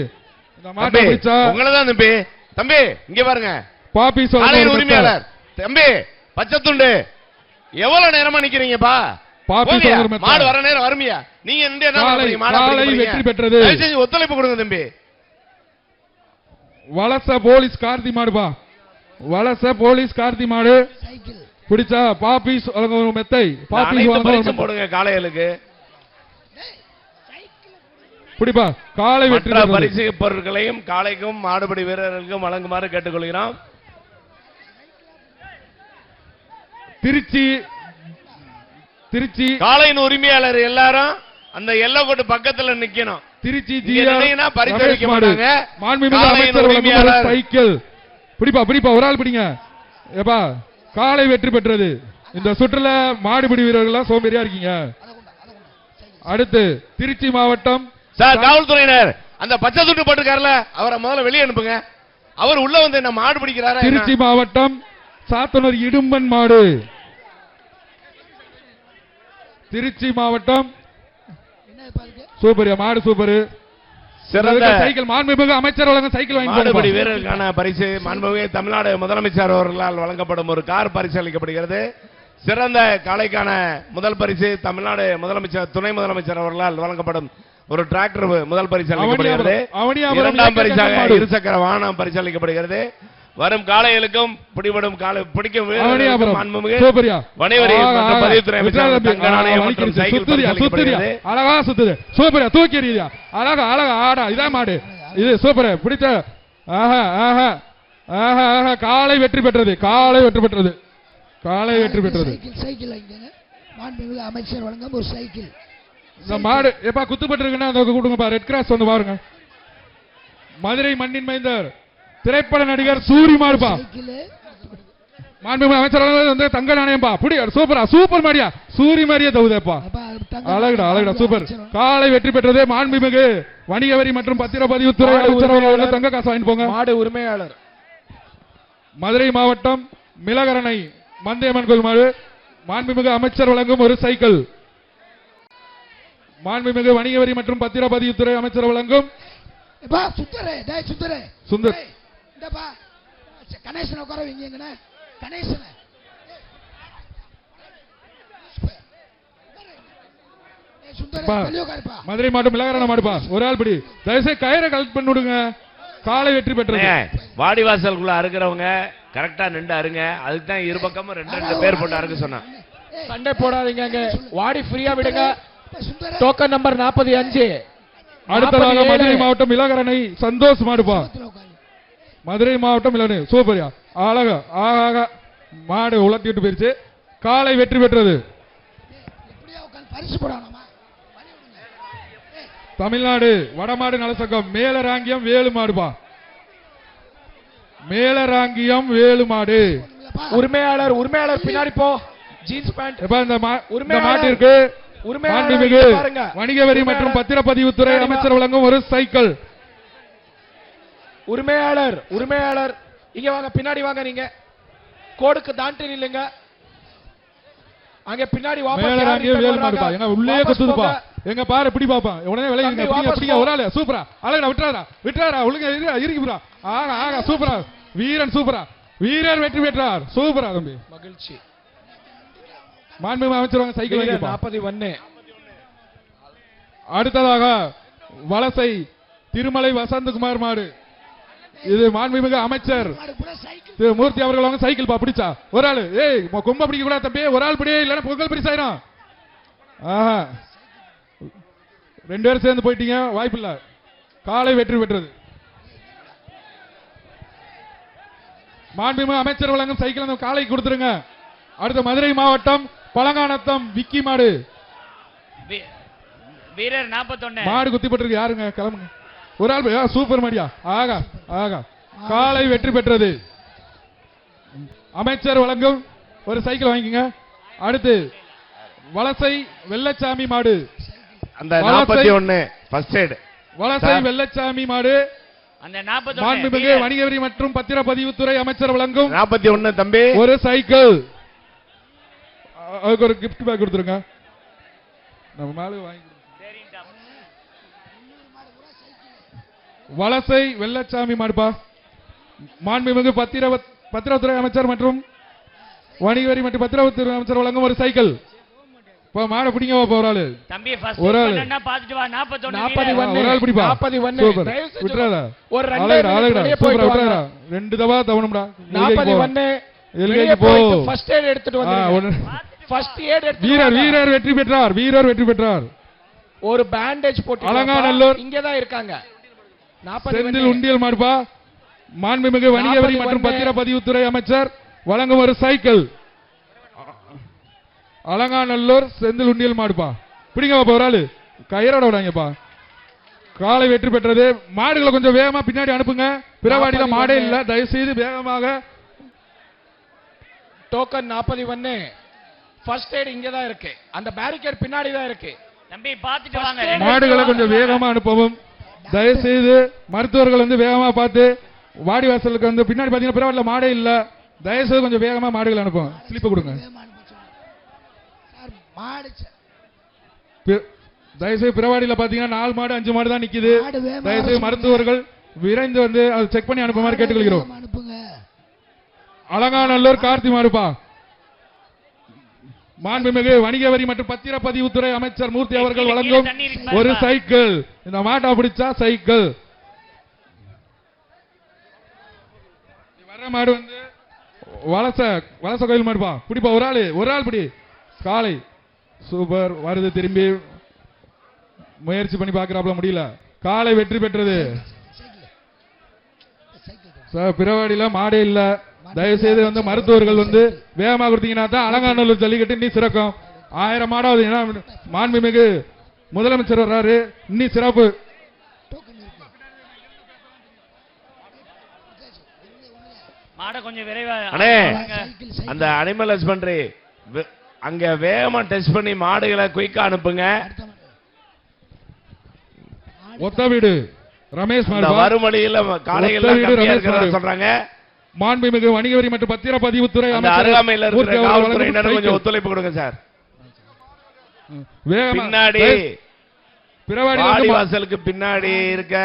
இந்த மாட்டை பிடிச்சா உங்களதான் தம்பி. தம்பி இங்க பாருங்க. பாப்பி உரிமையாளர் தம்பி பச்சை துண்டு. எவ்வளவு நேரமா நிக்கிறீங்கப்பா? மாடு வர நேரம் வருமியா? நீங்க வெற்றி பெற்றது. ஒத்துழைப்பு கொடுங்க தம்பி. வலச போலீஸ் கார்த்தி மாடுபா. வலச போலீஸ் கார்த்தி மாடு பிடிச்சா பாப்பீஸ் மெத்தை. பாப்பீஸ் போடுங்க காளைகளுக்கு. பிடிப்பா. காளை வெற்றி பரிசு பொருட்களையும் காளைக்கும் மாடுபடி வீரர்களுக்கும் வழங்குமாறு கேட்டுக்கொள்கிறோம். திருச்சி திருச்சி காளையின் உரிமையாளர் எல்லாரும் அந்த எல்லோ கோட்டு பக்கத்துல நிக்கணும். திருச்சி பரிசளிக்க மாட்டாங்க. சைக்கிள் பிடிப்பா பிடிப்பா. ஒரு ஆள் பிடிங்க. ஏப்பா காளை வெற்றி பெற்றது. இந்த சுற்றுல மாடுபிடி வீரர்கள் சோம்பேறியா இருக்கீங்க. அடுத்து திருச்சி மாவட்டம் சார் காவல்துறையினர் அந்த பச்சை துண்டு போட்டுக்காரல அவரை முதல்ல வெளியே அனுப்புங்க. அவர் உள்ள வந்து என்ன மாடு பிடிக்கிறாரா? திருச்சி மாவட்டம் சாத்தனூர் இடும்பன் மாடு. திருச்சி மாவட்டம் சூப்பர் மாடு சூப்பர். சிறந்த சைக்கிள் மாண்புமிகு அமைச்சர் வழங்க சைக்கிள் வாங்கி மாடுபிடி வீரர்களுக்கான பரிசு மாண்புமிகு தமிழ்நாடு முதலமைச்சர் அவர்களால் வழங்கப்படும் ஒரு கார் பரிசு அளிக்கப்படுகிறது. சிறந்த காளைக்கான முதல் பரிசு தமிழ்நாடு முதலமைச்சர் துணை முதலமைச்சர் அவர்களால் வழங்கப்படும் ஒரு டிராக்டர் முதல் பரிசு அளிக்கப்படுகிறது. இரண்டாம் பரிசாக இருசக்கர வாகனம் பரிசு அளிக்கப்படுகிறது. வரும் காளைகளுக்கும் பிடிபடும் பிடிக்கும் அழகா சுத்துது. சூப்பரா தூக்கி எறியா. அழகா அழகா ஆடா. இதான் மாடு இது. சூப்பரா பிடிச்ச. காளை வெற்றி பெற்றது. காளை வெற்றி பெற்றது. காளை வெற்றி பெற்றது. சைக்கிள் அமைச்சர் வழங்கும் ஒரு சைக்கிள். இந்த மாடு எப்பா குத்துப்பட்டு இருக்குன்னா அதை கொடுங்கப்பா. ரெட் கிராஸ் வந்து பாருங்க. மதுரை மண்ணின் மைந்தர் திரைப்பட நடிகர் சூரி மாடுப்பா. மாண்புமிகு அமைச்சர் வந்து தங்க நாணயம்பா. புடி சூப்பரா சூப்பர் மாடியா. சூரி மாரியா தவுதேப்பா. அழகுடா அழகுடா சூப்பர். காளை வெற்றி பெற்றது. மாண்புமிகு வணிக வரி மற்றும் பத்திரப்பதிவுத்துறை அமைச்சர் தங்க காசு வாங்கி போங்க. மாடு உரிமையாளர் மதுரை மாவட்டம் மிளகரணை மந்தையம்மன் கோயில் மாடு. மாண்புமிகு அமைச்சர் வழங்கும் ஒரு சைக்கிள். மாண்புமிகு வணிக வரி மற்றும் பத்திரப்பதிவுத்துறை அமைச்சர் வழங்கும் சுந்தர் கணேசன் உட்கார வைங்க. கணேசன் மதுரை மாவட்டம் மிளகரண மாடுப்பா. ஒரு ஆள் படி. தயவுசெய்து கயிறை கலெக்ட் பண்ணி விடுங்க. காலை வெற்றி பெற்றது. வாடிவாசலுக்குள்ள அறுக்கிறவங்க கரெக்டா நின்று அருங்க. அதுக்கு தான் இரு பக்கமும் ரெண்டு பேர் போட்டு அறுக்க சொன்னா. சண்டை போடாதீங்க அங்க. வாடி ஃப்ரீயா விடுங்க. Token number 45. அடுத்ததாக மதுரை மாவட்டம் இளகரணை சந்தோஷ் மாடுப்பா. மதுரை மாவட்டம் இளநீ சூப்பரியா அழகா ஆக மாடு உலர்த்திட்டு போயிருச்சு. காலை வெற்றி பெற்றது. தமிழ்நாடு வடமாடு நலசங்கம் மேலராங்கியம் வேலு மாடுபா. மேலராங்கியம் வேலு மாடு. உரிமையாளர் பின்னாடி போ. Jeans pant. இந்த மாட்டிற்கு வணிக வரி மற்றும் பத்திரப்பதிவுத்துறை அமைச்சர் வழங்கும் ஒரு சைக்கிள். உரிமையாளர் இங்க வாங்க, பின்னாடி வாங்க. நீங்க கோடுக்கு தாண்டி நில்லுங்க. அங்க பின்னாடி உள்ளே குத்துதுப்பா. எங்க பாரு இப்படி பாப்பா. உடனே விளையாடுங்க. ஒரு ஆளு சூப்பரா அழகா விட்டுறாரா ஒழுங்கா இருக்குறா. ஆக சூப்பரா வீரன் சூப்பரா. வீரர் வெற்றி பெற்றார். சூப்பரா தம்பி. மகிழ்ச்சி. மாண்புமிகு அமைச்சர் சைக்கிள் 41. அடுத்ததாக வலசை திருமலை வசந்தகுமார் மாடு. இது மாண்புமிகு அமைச்சர் திரு மூர்த்தி அவர்கள் சைக்கிள் பா பிடிச்சா. ஒரு ஆளு கொம்ப பிடிக்க கூட தம்பி. ஒரு ஆள் பிடி இல்லைன்னா பொங்கல் பிடிச்சாயிரும். ரெண்டு பேரும் சேர்ந்து போயிட்டீங்க. வாய்ப்பு இல்ல. காலை வெற்றி பெற்றது. மாண்புமிகு அமைச்சர் வழங்கும் சைக்கிள் காலை கொடுத்துருங்க. அடுத்த மதுரை மாவட்டம் பழங்கானத்தம் விக்கி மாடு. வீரர் 41. மாடு குத்திப்பட்டிருக்கு. யாருங்க கிளம்புங்க. ஒரு ஆள் சூப்பர் மாடியா. ஆகா காலை வெற்றி பெற்றது. அமைச்சர் வழங்கும் ஒரு சைக்கிள் வாங்கிக்கங்க. அடுத்து வலசை வெள்ளச்சாமி மாடு. அந்த 41 ஃபர்ஸ்ட் எய்ட். வலசை வெள்ளச்சாமி மாடு. அந்த 41 மாண்புமிகு வணிக வரி மற்றும் பத்திரப்பதிவுத்துறை அமைச்சர் வழங்கும் 41 தம்பி ஒரு சைக்கிள். அதுக்கு ஒரு கிஃப்ட் பேக் கொடுத்துருங்க. நம்ம மேல வாங்கி. வலசை வெள்ளச்சாமி மாடுப்பா. மாண்புமிகு பத்திரத்துறை அமைச்சர் மற்றும் வணிக வரி மற்றும் பத்திரத்துறை அமைச்சர் வழங்கும் ஒரு சைக்கிள். மாடை பிடிங்க ஒரு ஆளு. தம்பி ஃபர்ஸ்ட் ஒரு ஆள் பாத்துட்டு வா. 41 ஒரு ஆள் பிடிப்பா. 41 விட்டுறாதா. ஒரு அழகா ரெண்டு தவா தவணும்டா. 41 வெளியே போய் ஃபர்ஸ்ட் எய்ட் எடுத்துட்டு வந்து. ஃபர்ஸ்ட் எய்ட் எடுத்து வீரர் வெற்றி பெற்றார். வீரர் வெற்றி பெற்றார். ஒரு பேண்டேஜ் போட்டு அலங்காநல்லூர் இங்க தான் இருக்காங்க. செந்தில் உண்டியல் மாடுப்பா. மாண்புமிகு வணிக வரி மற்றும் பத்திரப்பதிவுத்துறை அமைச்சர் வழங்கும் ஒரு சைக்கிள். அலங்காநல்லூர் செந்தில் உண்டியல் மாடுப்பா. பிடிங்க ஒரு ஆளு கயிறோட விடாங்கப்பா. காலை வெற்றி பெற்றது. மாடுகளை கொஞ்சம் வேகமா பின்னாடி அனுப்புங்க. பிறவாடியில மாடே இல்ல. தயவு செய்து வேகமாக. டோக்கன் 41 ஃபர்ஸ்ட் எய்ட் இங்க தான் இருக்கு. அந்த பேரிகேட் பின்னாடி தான் இருக்கு. தம்பி பாத்துட்டு வாங்க. மாடுகளை கொஞ்சம் வேகமா அனுப்பவும். தயவு செய்து மருத்துவர்கள் வேகமா பார்த்து. வாடி வாசலுக்கு பின்னாடி பாத்தீங்கன்னா பிறவாடியில மாடே இல்ல. தயவு செய்து கொஞ்சம் வேகமா மாடுகள் அனுப்பும். ஸ்லிப் கொடுங்க. தயவுசெய்து பிறவாடியில பாத்தீங்கன்னா 4 மாடு 5 மாடு தான் நிக்குது. தயவுசெய்து மருத்துவர்கள் விரைந்து அதை செக் பண்ணி அனுப்புமாறு கேட்டுக்கொள்கிறோம். அலங்காநல்லூர் கார்த்தி மாடுப்பா. மாண்புமிகு வணிக வரி மற்றும் பத்திரப்பதிவுத்துறை அமைச்சர் மூர்த்தி அவர்கள் வழங்கும் ஒரு சைக்கிள். இந்த மாட்டை பிடிச்சா சைக்கிள். வர்ற மாடு வலச கோயில் மாடுப்பா. பிடிப்பா. ஒரு ஆள் பிடி. காலை சூப்பர் வருது. திரும்பி முயற்சி பண்ணி பாக்குறாப்ல முடியல. காலை வெற்றி பெற்றது. பிறவாடியில மாடே இல்ல. தயவு செய்து மருத்துவர்கள் வேகமா கொடுத்தீங்கன்னா தான் அலங்காநல்லூர் ஜல்லிக்கட்டு இன்னி சிறக்கும். 1000 மாடாவது. மாண்புமிகு முதலமைச்சர் வர்றாரு. இன்னி சிறப்பு. அந்த அனிமல் ஹஸ்பண்டரி அங்க வேகமா டெஸ்ட் பண்ணி மாடுகளை குயிக்கா அனுப்புங்க. ஒத்த வீடு ரமேஷ் வறுமொழியில காலைகள் சொல்றாங்க. மாண்புமிகு வணிக வரி மற்றும் பத்திரப்பதிவுத்துறை அருகாமையில் இருக்கிற காவல்துறையினர் கொஞ்சம் ஒத்துழைப்பு கொடுங்க சார். பின்னாடி பிறவாடி வாசலுக்கு பின்னாடி இருக்க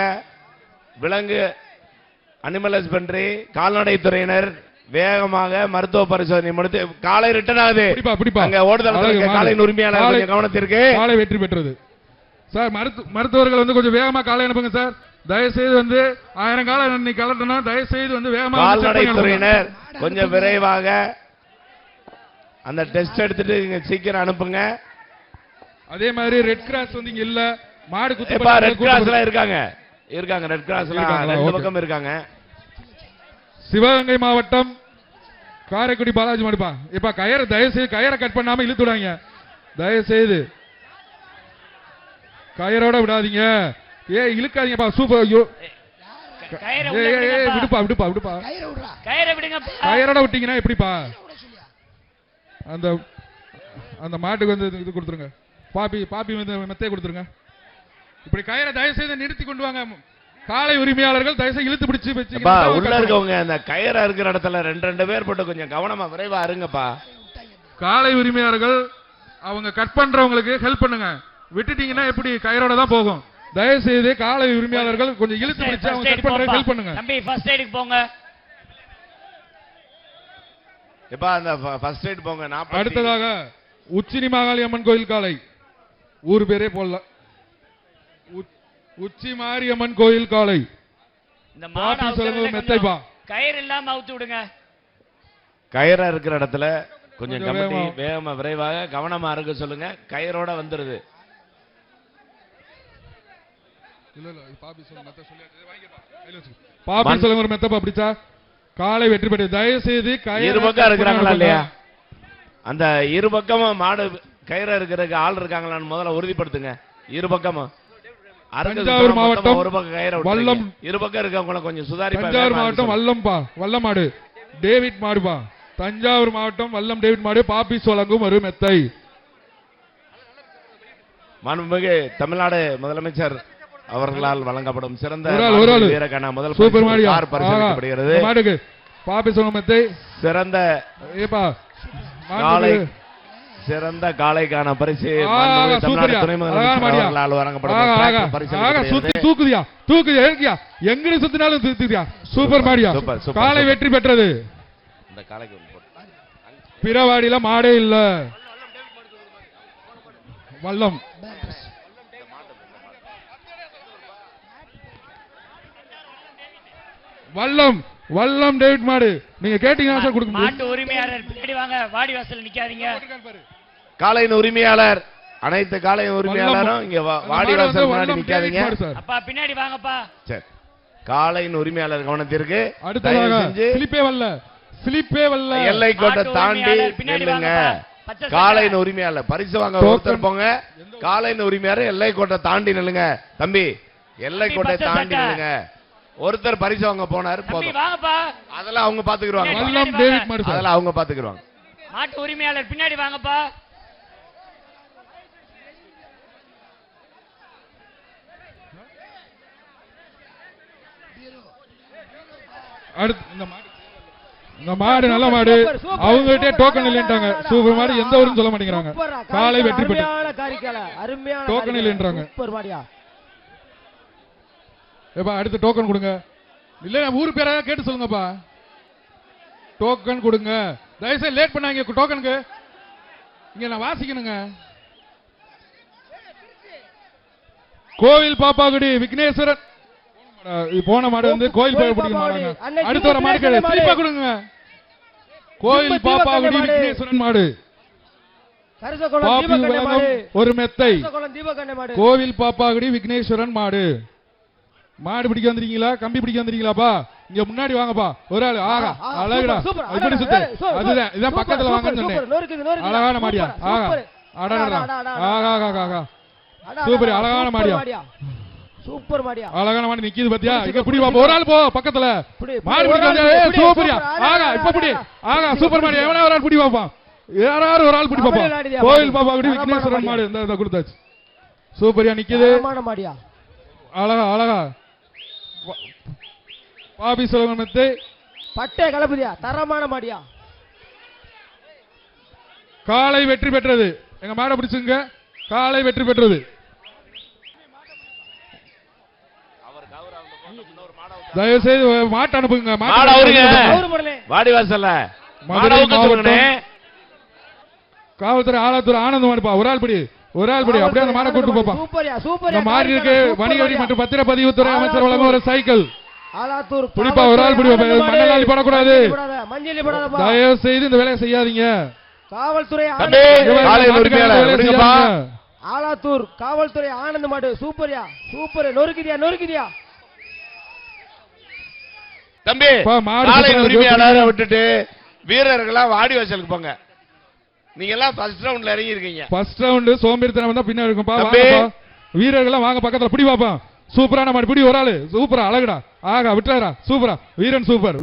விலங்கு அனிமல் ஹஸ்பண்டரி கால்நடை துறையினர் வேகமாக மருத்துவ பரிசோதனை முடித்து காலை ரிட்டர்ன் ஆகுது. அங்க ஓடுதல் காலையின் உரிமையாளர் கவனத்திற்கு. காலை வெற்றி பெற்றது சார். மருத்துவர்கள் கொஞ்சம் வேகமா காலை அனுப்புங்க சார். தயவுசெய்து 1000 காலை கலட்டணும். தயவுசெய்து வேகமாக கால்நடை துறையினர் கொஞ்சம் விரைவாக அந்த டெஸ்ட் எடுத்துட்டு இங்க சீக்கிரம் அனுப்புங்க. அதே மாதிரி ரெட் கிராஸ் வந்து இங்க இல்ல. மாடு குத்து ரெட் கிராஸ்ல இருக்காங்க ரெட் கிராஸ்ல ரெண்டு பக்கம் இருக்காங்க. சிவகங்கை மாவட்டம் காரைக்குடி பாலாஜி மாடுப்பா. இப்ப கயிறு தயவு செய்து கயிறை கட் பண்ணாம இழுத்து விடாங்க. தயவு செய்து கயிறோட விடாதீங்க. இழுக்காதீங்கப்பா. சூப்பர். விடுப்பா விடுப்பா விடுப்பா. கயிறோட விட்டீங்கன்னா எப்படிப்பா? அந்த அந்த மாட்டுக்கு வந்து இது கொடுத்துருங்க. பாப்பி வந்து மெத்தையை கொடுத்துருங்க. இப்படி கயிறை தயவு செய்து நிறுத்தி கொண்டு வாங்க. காலை உரிமையாளர்கள் தயவு செய்து இழுத்து பிடிச்சு உள்ள இருக்கவங்க அந்த கயிறை இருக்கிற இடத்துல ரெண்டு பேர் போட்டு கொஞ்சம் கவனமா விரைவா இருங்கப்பா. காலை உரிமையாளர்கள் அவங்க கட் பண்றவங்களுக்கு ஹெல்ப் பண்ணுங்க. விட்டுட்டீங்கன்னா எப்படி கயிறோட தான் போகும். தயவு செய்து காலை உரிமையாளர்கள் கொஞ்சம் இழுத்து பிடிச்சு அவங்க கட் பண்றதுக்கு ஹெல்ப் பண்ணுங்க. தம்பி ஃபர்ஸ்ட் எய்டுக்கு போங்க. இப்ப அந்த ஃபர்ஸ்ட் எய்ட் போங்க. அடுத்ததாக உச்சினி மாகாளி அம்மன் கோயில் காலை. ஊர் பேரே போடல. உச்சி மாரியம்மன் கோயில் காலை. இந்த மாடு சொல்லுங்க மெத்தைப்பா. கயிறு இல்லாம அவுத்து விடுங்க. கயிறு இருக்கிற இடத்துல கொஞ்சம் கமிட்டி வேகமா விரைவாக கவனமா இருக்க சொல்லுங்க. கயிறோட வந்துருது. பாப்பி சொல்லுங்க ஒரு மெத்தப்பா பிடிச்சா காலை வெற்றி பெற்று. தயவு செய்து இரு பக்கம் இருக்கிறாங்களா இல்லையா? அந்த இரு பக்கமும் மாடு கயிறு இருக்கிறதுக்கு ஆள் இருக்காங்களான்னு முதல்ல உறுதிப்படுத்துங்க. இரு பக்கமும். தஞ்சாவூர் மாவட்டம் ஒரு பக்கம் கயிறு வல்லம். இரு பக்கம் இருக்கவங்கள கொஞ்சம் சுதாரிப்பா. தஞ்சாவூர் மாவட்டம் வல்லம்பா வல்லம் மாடு டேவிட் மாடுபா. தஞ்சாவூர் மாவட்டம் வல்லம் டேவிட் மாடு. பாப்பி வழங்கும் ஒரு மெத்தை. மாண்புமிகு தமிழ்நாடு முதலமைச்சர் அவர்களால் வழங்கப்படும் சிறந்த வீரக்கான முதல் சூப்பர் மாடு பரிசளிக்கப்படுகிறது. மாடுக்கு பாப்பி வழங்கும் மெத்தை. சிறந்த காலை சிறந்த காளைக்கான பரிசு துணை முதலமைச்சர் வழங்கப்படும் பரிசு. தூக்குதியா தூக்குதியா எங்க சுத்தினாலும் தூக்குதியா. சூப்பர் மாடியா. காலை வெற்றி பெற்றது. இந்த காளைக்கு பிறவாடியில மாடே இல்ல. வல்லம் வல்லம் வல்லம் டேவிட் மாடு. நீங்க கேட்டீங்கன்னா கொடுக்க மாட்டு உரிமையாளர் பின்னாடி வாங்க. வாடி வாசல்ல நிக்காதீங்க. காளையின் உரிமையாளர் அனைத்து காளையின் உரிமையாளரும் இங்க வாடி வாசல் முன்னாடி நிக்காதீங்க. அப்பா பின்னாடி வாங்கப்பா. சரி. காளையின் உரிமையாளர் கவனத்திற்கு. அடுத்ததாக ஸ்லிப்பே வல்ல எல்லை கோட்டை தாண்டி நில்லுங்க. காளையின் உரிமையாளர் பரிசு வாங்க ஒருத்தர் போங்க. காளையின் உரிமையாளர் எல்லை கோட்டை தாண்டி நில்லுங்க. தம்பி எல்லை கோட்டை தாண்டி நில்லுங்க. ஒருத்தர் பரிசு வாங்க போனாரு போதும். அதெல்லாம் அவங்க பாத்துக்குவாங்க. அதெல்லாம் அவங்க பாத்துக்குவாங்க. மாட்டு உரிமையாளர் பின்னாடி வாங்கப்பா. இந்த மாடு நல்ல மாடு. அவங்ககிட்ட டோக்கன் இல்லைன்றாங்க. சூப்பர் மாடு. எந்த ஊரும் சொல்ல மாட்டேங்கிறாங்க. காலை வெற்றி பெற்று டோக்கன் இல்லைன்றாங்க. ஏப்பா அடுத்த டோக்கன் கொடுங்க. இல்ல ஊர் பேரா கேட்டு சொல்லுங்கப்பா. டோக்கன் கொடுங்க. தயவுசெய்து லேட் பண்ணாங்க. டோக்கனுக்கு இங்க நான் வாசிக்கணுங்க. கோவில் பாப்பாகுடி விக்னேஸ்வரன் போன மாடு வந்து கோயில் பிடிக்க மாட்டாங்க. அடுத்த வர மாடு ஸ்லிப்பா கொடுங்க. கோயில் பாப்பாகுடி விக்னேஸ்வரன் மாடு. ஒரு மெத்தை. கோவில் பாப்பாகுடி விக்னேஸ்வரன் மாடு. மாடு பிடிக்க வந்துருக்கீங்களா? கம்பி பிடிக்க வந்துருக்கீங்களாப்பா? இங்க முன்னாடி வாங்கப்பா. ஒரு ஆள். ஆகா அழகுடா. இப்படி சுத்து. அதுதான் இதான் பக்கத்துல வாங்கன்னு சொன்னேன். அழகான மாடியா. ஆகா அடடா. ஆகா ஆகா சூப்பர். அழகான மாடியா. சூப்பர் மாடியா. அழகான மாடி நிக்குது பாத்தியா? இங்க பிடி பாப்பா. ஒரு ஆள் போ பக்கத்துல. மாடு பிடிக்க வந்து சூப்பர்யா. ஆகா இப்ப பிடி. ஆகா சூப்பர் மாடியா. எவனா ஒரு ஆள் பிடி பாப்பா. யாராவது ஒரு ஆள் பிடி பாப்பா. கோயில் பாப்பா குடி விக்னேஸ்வரன் மாடு. இந்த கொடுத்தாச்சு. சூப்பர்யா நிக்குது. மாடியா. அழகா அழகா. பாபி சொல்லுங்க. பட்டை கலப்புதியா. தரமான மாடியா. காலை வெற்றி பெற்றது. எங்க மாடை பிடிச்சுங்க. காலை வெற்றி பெற்றது. தயவு செய்து மாட்டு அனுப்புங்க. வாடிவாசல்ல மதுரை மாவட்டம் காவல்துறை ஆலாத்தூர் ஆனந்த மாடுப்பா. ஒரு ஆள் படி. ஒரு ஆள் படி. அப்படியே அந்த மாடை கூட்டு போப்பா. மாறி இருக்கு. வணிக வரி மற்றும் பத்திரப்பதிவுத்துறை அமைச்சர் வழங்கும் ஒரு சைக்கிள். பிடிப்பா. ஒரு ஆள் பிடிப்பா. மண்ணெல்லாம் போடக்கூடாது. தயவு செய்து இந்த வேலையை செய்யாதீங்க. காவல்துறை ஆலாத்தூர் காவல்துறை ஆனந்த் மாடு சூப்பர்யா சூப்பர் நொறுக்குதியா தம்பி உரிமையாளரை விட்டுட்டு வீரர்களா வாடி வாசலுக்கு போங்க. நீங்க எல்லாம் ஃபர்ஸ்ட் ரவுண்ட்ல இறங்கி இருக்கீங்க. ஃபர்ஸ்ட் ரவுண்ட் சோம்பேறித்தனம் வந்தா பின்னாடி இருக்கும்பா. வீரர்களா வாங்க பக்கத்துல பிடி பாப்பா. சூப்பரான மாடு பிடி ஒரு ஆளு சூப்பரா அழகுடா. ஆகா விட்டுறாரா சூப்பரா வீரன் சூப்பர்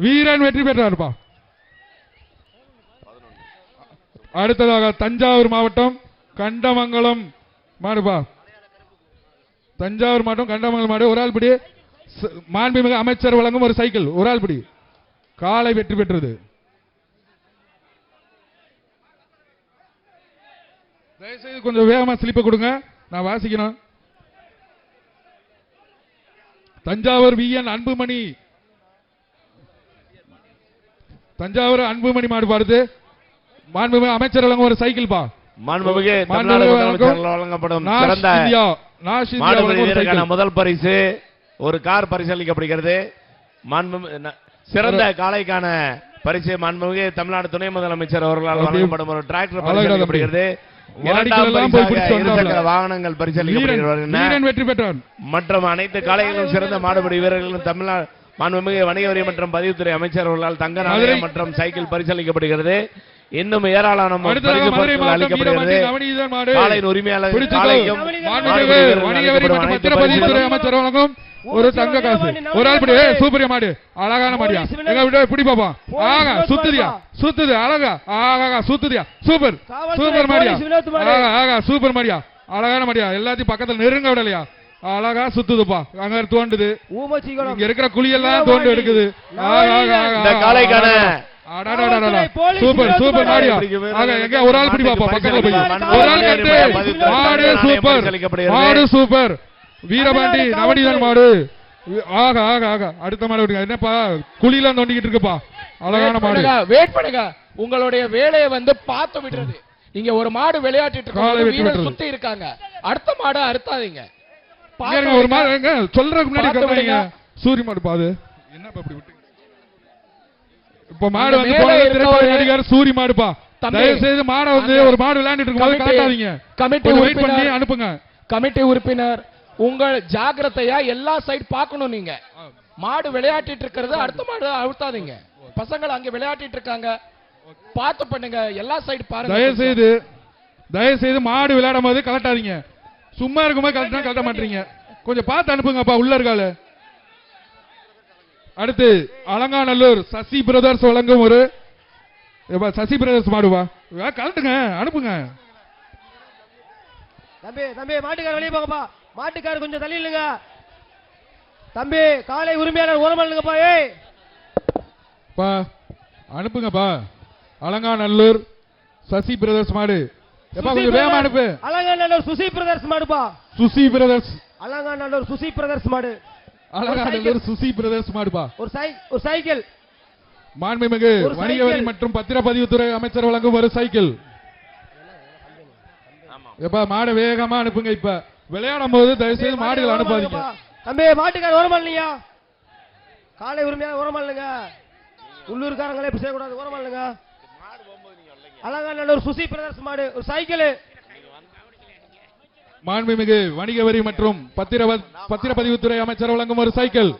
வீரன் வெற்றி பெற்றாருப்பா. அடுத்ததாக தஞ்சாவூர் மாவட்டம் கண்டமங்கலம் மாடுபா. தஞ்சாவூர் மாவட்டம் கண்டமங்கலம் மாடு ஒரு ஆள் பிடி. மாண்புமிகு அமைச்சர் வழங்கும் ஒரு சைக்கிள் ஒரு ஆள் பிடி. காலை வெற்றி பெற்றது. தயவுசெய்து கொஞ்சம் வேகமா ஸ்லிப்பை கொடுங்க, நான் வாசிக்கணும். தஞ்சாவூர் விஎன் அன்புமணி தஞ்சாவூர் அன்புமணி மாடு பாடுது. மாண்புமிகு அமைச்சர் வழங்கும் ஒரு சைக்கிள் பா. வழங்கப்படும் முதல் பரிசு ஒரு கார் பரிசளிக்கப்படுகிறது. சிறந்த காளைக்கான பரிசு மாண்புமிகு தமிழ்நாடு துணை முதலமைச்சர் அவர்களால் வழங்கப்படும் ஒரு டிராக்டர் பரிசளிக்கப்படுகிறது. வாகனங்கள் பரிசளிக்கப்படுகின்றன. மற்றும் அனைத்து காளைகளும் சிறந்த மாடுபிடி வீரர்களும் தமிழ்நாடு மாண்புமிகு வணிக வரி மற்றும் பதிவுத்துறை அமைச்சர் அவர்களால் தங்க நாணயம் மற்றும் சைக்கிள் பரிசளிக்கப்படுகிறது. இன்னும் ஏராளமான அளிக்கப்படுகிறது. காளையின் உரிமையாளர் அமைச்சர் வழங்கும் ஒரு தங்க காசு ஒரு ஆள் படி. சூப்பரியா மாடு அழகான மாடியா பிடி பாப்பா. ஆகா சுத்துது அழகா ஆகா சுத்துதியா சூப்பர் மாடியா ஆகா சூப்பர் மாடியா அழகான மாடியா. எல்லாத்தையும் பக்கத்துல நெருங்க விடலையா அழகா சுத்துதுப்பா. அங்க தோண்டுது இங்க இருக்கிற குழியெல்லாம் தோண்டு எடுக்குது. காளைக்கான சூப்பர் மாடியா. எங்க ஒரு ஆள் பிடி பாப்பா பக்கத்துல போய் ஒரு ஆள் கட்டு மாடு சூப்பர் வீரபாண்டி நவநீதன் மாடு. ஆகா அடுத்த மாடு என்னப்பா குழியில தோண்டிக்கிட்டு இருக்குப்பா அழகான மாடு. வெயிட் பண்ணுங்க, உங்களுடைய வேலையை பார்த்து விடுறது. நீங்க ஒரு மாடு விளையாட்டிட்டு சுத்தி இருக்காங்க, அடுத்த மாடு அறுத்தாதீங்க. ஒரு மாடு சொல்றதுக்கு முன்னாடி சூரிய மாடு பாது என்னப்பா இப்படி விட்டு. இப்ப மாடு நடிகர் சூரிய மாடுப்பா. தயவு செய்து மாடை ஒரு மாடு விளையாண்டுட்டு இருக்கும்போது காட்டாதீங்க. கமிட்டி வெயிட் பண்ணி அனுப்புங்க. கமிட்டி உறுப்பினர் உங்கள் ஜாக்கிரதையா எல்லா சைடு பார்க்கணும். நீங்க மாடு விளையாட்டிட்டு இருக்கிறது அடுத்த மாடு அழுத்தாதீங்க. பசங்க அங்க விளையாட்டிட்டு இருக்காங்க, பார்த்து பண்ணுங்க. எல்லா சைடு பாருங்க. தயவு செய்து மாடு விளையாடும் போது கலட்டாதீங்க. சும்மா இருக்கும்போது கலட்ட மாட்டீங்க. கொஞ்சம் பார்த்து அனுப்புங்கப்பா உள்ள இருக்கால. அடுத்து அலங்காநல்லூர் சசி பிரதர்ஸ் வழங்கும் ஒரு சசி பிரதர்ஸ் மாடுவா. கலட்டுங்க அனுப்புங்க. தம்பி மாட்டுக்கார வெளியே போங்கப்பா. மாட்டுக்கார கொஞ்சம் தள்ளி இல்லைங்க. தம்பி காலை உரிமையாளர் ஓரமாளுங்கப்பா. அனுப்புங்கப்பா. அலங்காநல்லூர் சசி பிரதர்ஸ் மாடு கொஞ்சம் வேகமா அனுப்பு. அலங்காநல்லூர் சுசி பிரதர்ஸ் மாடுப்பா. சுசி பிரதர்ஸ் அலங்காநல்லூர் சுசி பிரதர்ஸ் மாடு. அலங்காநல்லூர் சுசி பிரதர்ஸ் மாடுப்பா. ஒரு சைக்கிள். மாண்புமிகு வணிக வரி மற்றும் பத்திரப்பதிவுத்துறை அமைச்சர் வழங்கும் ஒரு சைக்கிள். மாடு வேகமா அனுப்புங்க. இப்ப விளையாடும் போது தயவு செய்து மாடுகள் அனுப்பாதீங்க. தம்பி மாட்டுக்கார ஓரமாளுங்க. காலை உரிமையாக ஓரமாளுங்க. உள்ளூர்காரங்களே செய்யக்கூடாது. ஓரமாளுங்க. அலங்காநல்லூர் சுசி பிரதர்ஸ் மாடு ஒரு சைக்கிள். மாண்புமிகு வணிக வரி மற்றும் பத்திரப்பதிவுத்துறை அமைச்சர் வழங்கும் ஒரு சைக்கிள்.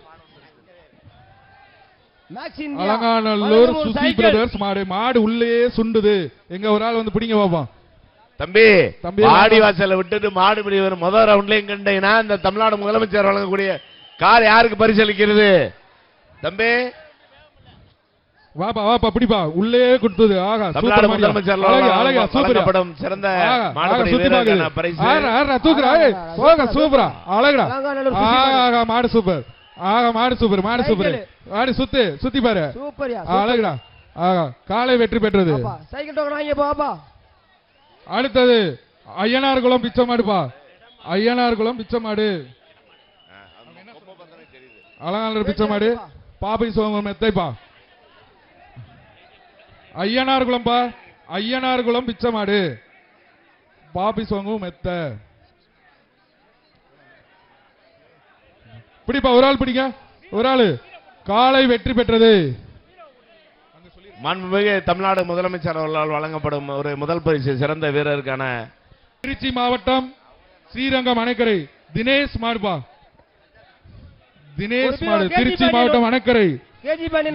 அலங்காநல்லூர் சுசி பிரதர்ஸ் மாடு. மாடு உள்ளே சுண்டுது. எங்க ஒரு ஆள் பிடிங்க பாப்போம். தம்பி ஆடிவாசல விட்டுட்டு மாடு பிடி வரும் முதல் ரவுண்ட்லயும் கண்டீங்கன்னா இந்த தமிழ்நாடு முதலமைச்சர் வழங்கக்கூடிய கார் யாருக்கு பரிசளிக்கிறது? தம்பி வாப்பா பிடிப்பா உள்ளே கொடுத்தது. ஆகா தமிழ்நாடு முதலமைச்சர் வழங்கப்படும் சிறந்த மாடுபிடி வீரருக்கான பரிசு. சூப்பரா அழகுடா. ஆகா மாடு சூப்பர். மாடு சுத்தி பாரு அழகுடா. ஆகா காலை வெற்றி பெற்றது. சைக்கிள் டோக்கன் வாங்கி பாப்பா. அடுத்தது ஐயனார்குளம் பிச்சை மாடுப்பா. ஐயனார்குளம் பிச்சை மாடு அலங்காநல்லூர் பிச்சை மாடு பாப்பை சோமம் மெத்தைப்பா. ஐயனார்குளம்பா. ஐயனார்குளம் பிச்சை மாடு பாப்பி சோங்கும் மெத்த. பிடிப்பா ஒரு ஆள் பிடிங்க. ஒரு ஆளு காலை வெற்றி பெற்றது. மாண்புமிகு தமிழ்நாடு முதலமைச்சர் அவர்களால் வழங்கப்படும் ஒரு முதல் பரிசு சிறந்த வீரருக்கான திருச்சி மாவட்டம் ஸ்ரீரங்கம் அணைக்கரை தினேஷ் மாடுபா. தினேஷ் மாடு திருச்சி மாவட்டம் அணைக்கரை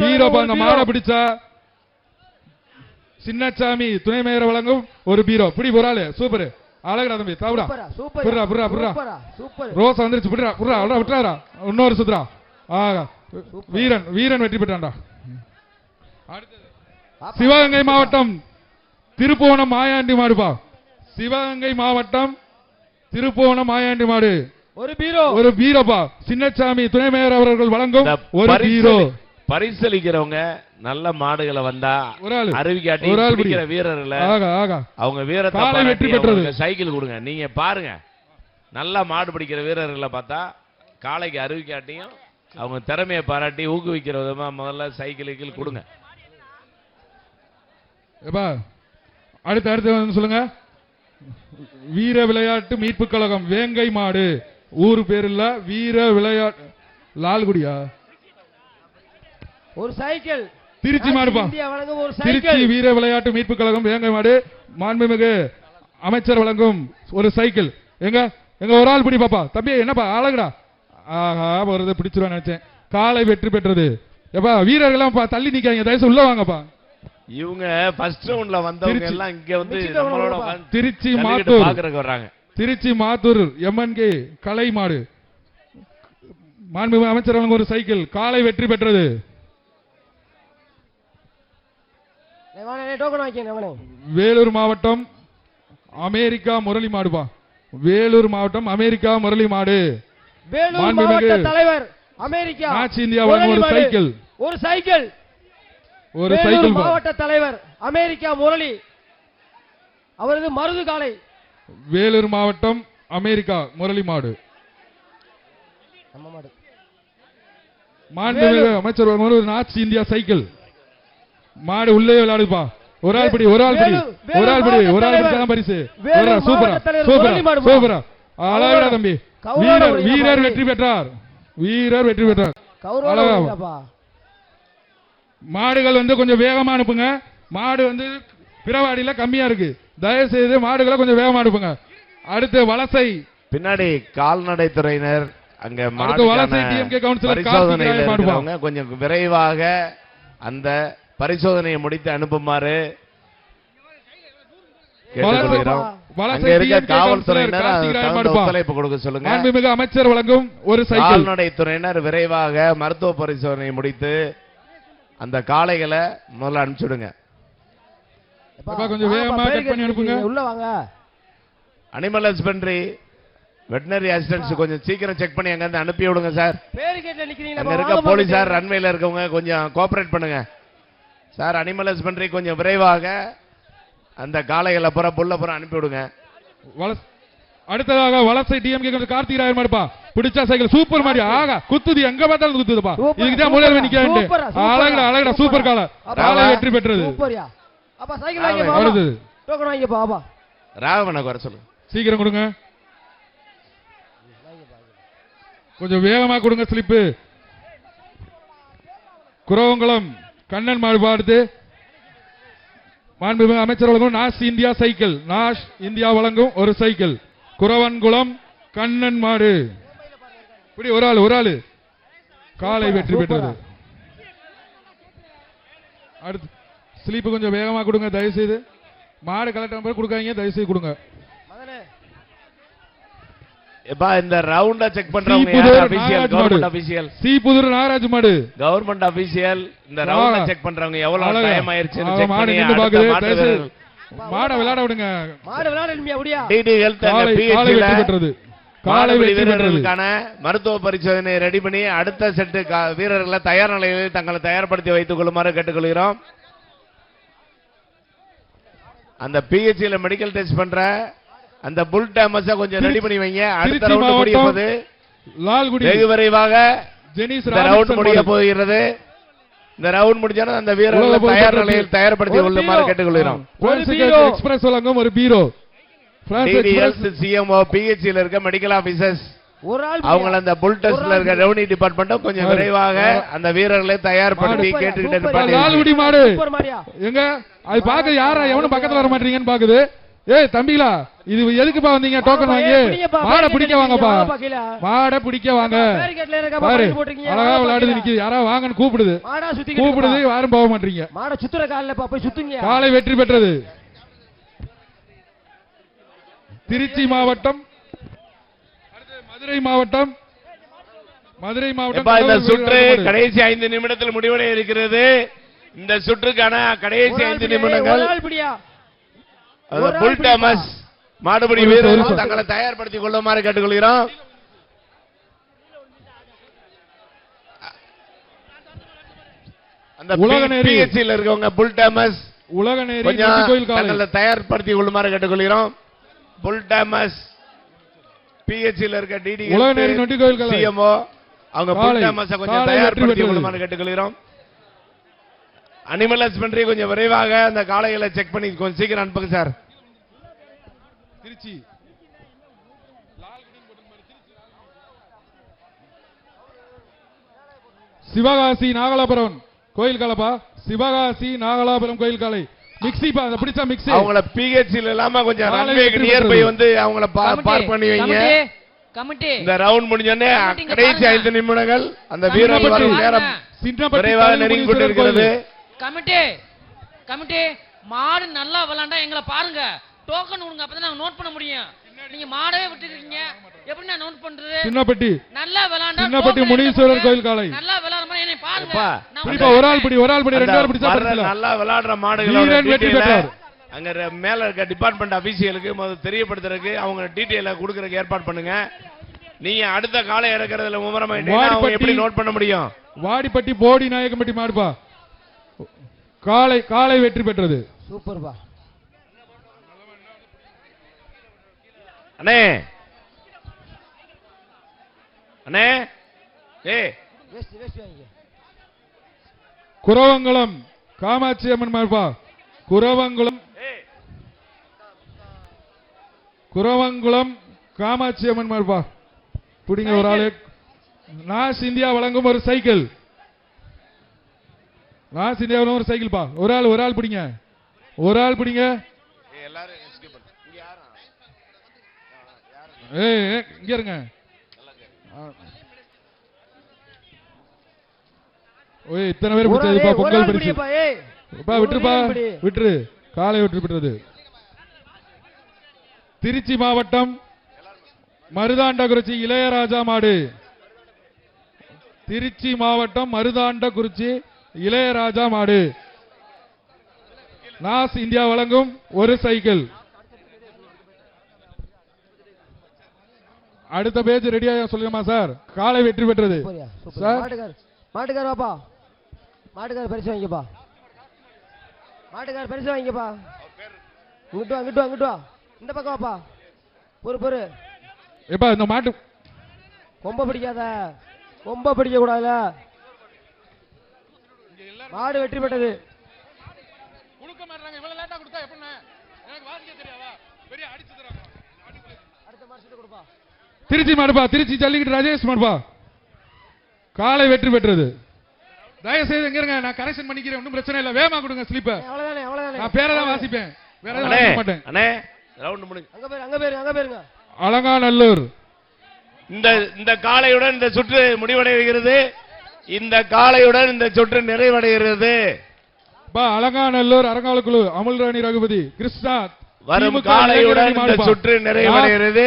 வீரப்பா. அந்த மாடை பிடிச்சா சின்னசாமி துணை மேயர் வழங்கும் ஒரு பீரோ. பிடி ஒரு ஆளு சூப்பர் அழகடா தம்பி. தாவுடா புர்ரா புர்ரா புர்ரா ரோஸ் வந்துருச்சு. புர்ரா புர்ரா அவ்வளோ விட்டுறாரா இன்னொரு சுத்ரா. ஆகா வீரன் வீரன் வெற்றி பெற்றான்டா. சிவகங்கை மாவட்டம் திருப்புவனம் மாயாண்டி மாடுபா. சிவகங்கை மாவட்டம் திருப்புவனம் மாயாண்டி மாடு ஒரு பீரோ. ஒரு பீரோப்பா. சின்னசாமி துணை மேயர் அவர்கள் வழங்கும் ஒரு பீரோ. பரிசளிக்கிறவங்க நல்ல மாடுகளை வந்தா அறிவிக்காட்டி பிடிக்கிற வீரர்களை அவங்க வீரத்தை வெற்றி பெற்றது சைக்கிள் கொடுங்க. நீங்க பாருங்க நல்ல மாடு பிடிக்கிற வீரர்களை பார்த்தா காளைக்கு அறிவிக்காட்டியும் அவங்க திறமையை பாராட்டி ஊக்குவிக்கிற விதமா முதல்ல சைக்கிள் கொடுங்க. அடுத்து அடுத்து சொல்லுங்க. வீர விளையாட்டு மீட்பு கழகம் வேங்கை மாடு. ஊரு பேர் இல்ல வீர விளையாட்டு லால்குடியா. ஒரு சைக்கிள் திருச்சி மாடுப்பா. திருச்சி வீர விளையாட்டு மீட்பு கழகம் வேங்கை மாடு. மாண்புமிகு அமைச்சர் வழங்கும் ஒரு சைக்கிள். எங்க எங்க ஒரு ஆள் பிடி பாப்பா. தம்பி என்னப்பா அழகுடா. ஆஹா ஒரு பிடிச்சிருவான்னு நினைச்சேன். காலை வெற்றி பெற்றது. எப்பா வீரர்கள் தள்ளி நிக்காங்க தயவுசு உள்ள வாங்கப்பா. இவங்க ஃபர்ஸ்ட் ரவுண்ட்ல வந்தவங்க எல்லாம் இங்க வந்து நம்மளோட திருச்சி மாத்தூர் பாக்குறதுக்கு வர்றாங்க. திருச்சி மாத்தூர் எம்என்கே கலை மாடு. மாண்புமிகு அமைச்சர் வழங்கும் ஒரு சைக்கிள். காலை வெற்றி பெற்றது. வேலூர் மாவட்டம் அமெரிக்கா முரளி மாடுபா. வேலூர் மாவட்டம் அமெரிக்கா முரளி மாடு. தலைவர் அமெரிக்கா ஆட்சி இந்தியா வழங்கும் ஒரு சைக்கிள். ஒரு சைக்கிள் ஒரு சைக்கிள். மாவட்ட தலைவர் அமெரிக்கா முரளி அவரது மருது காலை. வேலூர் மாவட்டம் அமெரிக்கா முரளி மாடு. மாண்புமிகு அமைச்சர் வழங்கும் ஆட்சி இந்தியா சைக்கிள். மாடு உள்ளே விளையாடுப்பா. ஒரு ஆள் பிடி ஒரு ஆள் பிடி ஒரு ஆள் பிடி ஒரு ஆள் பிடிச்சாதான் பரிசு. சூப்பரா சூப்பரா சூப்பரா அழகா தம்பி. வீரர் வீரர் வெற்றி பெற்றார். வீரர் வெற்றி பெற்றார். மாடுகள் வந்து கொஞ்சம் வேகமா அனுப்புங்க. மாடு வந்து பிறவாடியில கம்மியா இருக்கு. தயவு செய்து மாடுகளை கொஞ்சம் வேகமா அனுப்புங்க. அடுத்து வலசை பின்னாடி கால்நடை துறையினர் அங்க வலசை டிஎம்கே கவுன்சிலர் கொஞ்சம் விரைவாக அந்த பரிசோதனையை முடித்து அனுப்புமாறு அமைச்சர் வழங்கும் ஒரு சைக்கிள். கால்நடை துறையினர் விரைவாக மருத்துவ பரிசோதனை முடித்து அந்த காளைகளை முதல்ல அனுப்பிச்சுடுங்க. கொஞ்சம் வேகமா கட் பண்ணி அனுப்புங்க. உள்ள வாங்க. அனிமல் ஹஸ்பண்டரி வெட்டனரி அசிஸ்டன்ட்ஸ் கொஞ்சம் சீக்கிரம் செக் பண்ணி அங்க இருந்து அனுப்பி விடுங்க சார். பேரிகேட்ல நிக்கிறீங்களா? அங்க இருக்க போலீசார் ரன்வேல இருக்கவங்க கொஞ்சம் கோஆபரேட் பண்ணுங்க சார். அனிமல் ஹஸ்பண்டரி கொஞ்சம் விரைவாக அந்த காளைகளை புள்ள அனுப்பி விடுங்க. அடுத்ததாக வலசை டிஎம்கே கார்த்திக் ராயர் மாடுப்பா. பிடிச்சா சைக்கிள் சூப்பர் மாடி. ஆகா குத்துது எங்க பார்த்தாலும் குத்துதுப்பா. இதுக்கு தான் முதல்ல நிக்க வேண்டிய அழகடா அழகடா சூப்பர் காலை. காலை வெற்றி பெற்றது. சூப்பர்யா. அப்பா சைக்கிள் வாங்க பா. அடுத்து டோக்கன் வாங்க பா. அப்பா ராகவனை வர சொல்லு. சீக்கிரம் கொடுங்க. கொஞ்சம் வேகமா கொடுங்க ஸ்லிப்பு. குரவங்குளம் கண்ணன் மாடுபாடு. மாண்புமிகு அமைச்சர் வழங்கும் Nash India cycle. Nash India வழங்கும் ஒரு சைக்கிள். குரவன்குளம் கண்ணன் மாடு. இப்படி ஒரு ஆளு ஒரு ஆளு காலை வெற்றி பெற்றது. அடுத்து ஸ்லீப்பு கொஞ்சம் வேகமா கொடுங்க தயவு செய்து. மாடு கலெக்டர் கொடுக்காங்க தயவு செய்து கொடுங்க. இந்த ரவுண்ட செக் பண்றவங்க யார் official? Government official. Seeputhur Nagaraj மாடு. கவர்மெண்ட் ஆபீஷியல் இந்த ரவுண்ட செக் பண்றவங்க எவ்வளவு டைம் ஆயிருச்சுன்னு செக் பண்ணி மாட விளையாட விடுங்க. மாடு விளையாடுமியா முடியா? டிடி ஹெல்த் அண்ட் பிஹெச்ல காலை வீரர்களுக்கான மருத்துவ பரிசோதனை ரெடி பண்ணி அடுத்த செட் வீரர்களை தயார் நிலையில் தங்களை தயார்படுத்தி வைத்துக் கொள்ளுமாறு கேட்டுக்கொள்கிறோம். அந்த பிஹெச்ல மெடிக்கல் டெஸ்ட் பண்ற அந்த புல் டேமஸ கொஞ்சம் ரெடி பண்ணி வைங்க. அடுத்த ரவுண்ட் முடியப்போகுது. லால்குடி வெகு விரைவாக ரவுண்ட் முடிய போகிறது. இந்த ரவுண்ட் முடிஞ்சா அந்த வீரர்களை தயார் நிலையில் தயார்படுத்தி கொள்ளுமாறு கேட்டுக்கொள்கிறோம். எக்ஸ்பிரஸ் வழங்கும் ஒரு பீரோ. சிஎம்ஓ பிஹெச்ல இருக்க மெடிக்கல் ஆபீசர்ஸ் ஒரு ஆள் அவங்க அந்த புல் டெஸ்ட்ல இருக்க ரெவன்யூ டிபார்ட்மெண்ட்டும் கொஞ்சம் விரைவாக அந்த வீரர்களை தயார்படுத்தி கேட்டுக்கிட்டு மாடு எங்க அது பாக்க யாரா எவனும் பக்கத்துல வர மாட்டீங்கன்னு பாக்குது. ஏய் தம்பிகளா, இது எதுக்குப்பா வந்தீங்க? டோக்கன் வாங்கி மாடை பிடிக்க வாங்கப்பா, மாடை பிடிக்க வாங்க. பாரு அழகா விளையாடுது நிக்குது, யாரா வாங்கன்னு கூப்பிடுது, யாரும் போக மாட்டீங்க. மாடை சுத்துற காலில் போய் சுத்துங்க. காலை வெற்றி பெற்றது திருச்சி மாவட்டம். மதுரை மாவட்டம் இந்த சுற்று கடைசி 5 நிமிடத்தில் முடிவடைய இருக்கிறது. இந்த சுற்றுக்கான கடைசி 5 நிமிடங்கள் புல் டேமஸ் மாடுபிடி வீரர்கள் தங்களை தயார்படுத்திக் கொள்ளுமாறு கேட்டுக்கொள்கிறோம். அந்த பிஹெச்சில் இருக்கவங்க புல் டேமஸ் தங்களை தயார்படுத்திக் கொள்ளுமாறு கேட்டுக்கொள்கிறோம். புல் டேமஸ் பிஹெச்சில் இருக்க டிடி சிஎம்ஓ அவங்க புல் டேமஸ் கொஞ்சம் தயார்படுத்திக் கொள்ளுமாறு கேட்டுக்கொள்கிறோம். அனிமல் ஹஸ்பண்டரி கொஞ்சம் விரைவாக அந்த காளைகளை செக் பண்ணி கொஞ்சம் சீக்கிரம் அனுப்புங்க சார். திருச்சி சிவகாசி நாகலாபுரம் கோயில் காலப்பா, சிவகாசி நாகலாபுரம் கோயில் காலை மிக்ஸி பிடிச்சா மிக்ஸி. அவங்கள பிஹெச்சில் இல்லாம கொஞ்சம் ரன்வேக்கு நியர்பை வந்து அவங்கள பார்க் பண்ணி வைங்க. இந்த ரவுண்ட் முடிஞ்சோடனே கடைசி 5 நிமிடங்கள் அந்த வீரர்கள் வரும் நேரம் விரைவாக நெருங்கி கொண்டிருக்கிறது. கமிட்டி மாடு நல்லா விளையாண்டா எங்களை பாருங்க, டோக்கன் கொடுங்க, அப்பதான் நாங்க நோட் பண்ண முடியும். நீங்க மாடவே விட்டுருக்கீங்க, எப்படி நான் நோட் பண்றது? சின்னப்பட்டி நல்லா விளையாண்டா சின்னப்பட்டி முனீஸ்வரர் கோயில் காலை நல்லா விளையாடுற மாதிரி என்னை பாருங்க. ஒரு ஆள் படி ரெண்டு ஆள் பிடிச்சா நல்லா விளையாடுற மாடுகளோட டீடைல் அங்க மேல இருக்க டிபார்ட்மெண்ட் அபிஷியலுக்கு முதல்ல தெரியப்படுத்துறதுக்கு அவங்க டீடைல கொடுக்கறதுக்கு ஏற்பாடு பண்ணுங்க. நீங்க அடுத்த காலை இறக்குறதுல மும்முரமாயிட்டீங்கன்னா எப்படி நோட் பண்ண முடியும்? வாடிப்பட்டி போடி நாயக்கம்பட்டி மாடுப்பா காலை வெற்றி பெற்றது. சூப்பர்பா அண்ணே அண்ணே. குரவங்குளம் காமாட்சி அம்மன் மாடுப்பா, குரவங்குளம் காமாட்சி அம்மன் மாடுப்பா பிடிங்க. ஒரு ஆளு நாஸ் இந்தியா வழங்கும் ஒரு சைக்கிள், நாஸ் இந்தியா வழங்கும் ஒரு சைக்கிள் பா. ஒரு ஆள் பிடிங்க, ஒரு ஆள் பிடிங்க. இங்க இருங்க. இத்தனை பேர் பிடிச்சதுப்பா பொங்கல் பரிசு. விட்டுருப்பா விட்டுரு. காலை வெற்றி பெற்றது திருச்சி மாவட்டம் மருதாண்டகுறிச்சி இளையராஜா மாடு. திருச்சி மாவட்டம் மருதாண்டகுறிச்சி இளையராஜா மாடு. நாஸ் இந்தியா வழங்கும் ஒரு சைக்கிள். அடுத்த பேஜ் ரெடியா சொல்லுமா சார்? காலை வெற்றி பெற்றது சார். மாட்டுக்கார் வாப்பா, மாட்டுக்கார் பரிசு வாங்கிப்பா, மாட்டுக்கார் பரிசு வாங்கிப்பா. இங்கிட்டு வா இந்த பக்கம் வாப்பா. பொறு எப்பா இந்த மாட்டு கொம்ப பிடிக்காத, கொம்ப பிடிக்க கூடாதுல. மாடு வெற்றி பெற்றது. திருச்சி மாடுப்பா, திருச்சி ஜல்லிக்கட்டு ராஜேஷ் மாடுப்பா காலை வெற்றி பெற்றது. தயவுசெய்து எங்க இருங்க, நான் கரெக்ஷன் பண்ணிக்கிறேன், ஒன்றும் பிரச்சனை இல்லை. வேகமா கொடுங்க ஸ்லிப்ப. நான் பேரை தான் வாசிப்பேன், வேற எதுவும் வாசிக்க மாட்டேன். அங்க பேருங்க அலங்காநல்லூர். இந்த காலையுடன் இந்த சுற்று முடிவடைகிறது. இந்த காலையுடன் இந்த சுற்று நிறைவடைகிறது. அலங்காநல்லூர் அரங்காலுக்குழு அமுல்ராணி ரகுபதி கிருஷ்ணா வரும் காலையுடன் இந்த சுற்று நிறைவடைகிறது.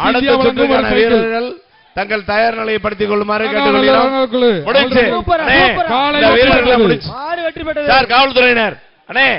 அடுத்த சுற்றுக்கான வீரர்கள் தங்கள் தயார் நிலையை படுத்திக் கொள்ளுமாறு கேட்டுக்கொள்கிறோம். காவல்துறையினர் அண்ணே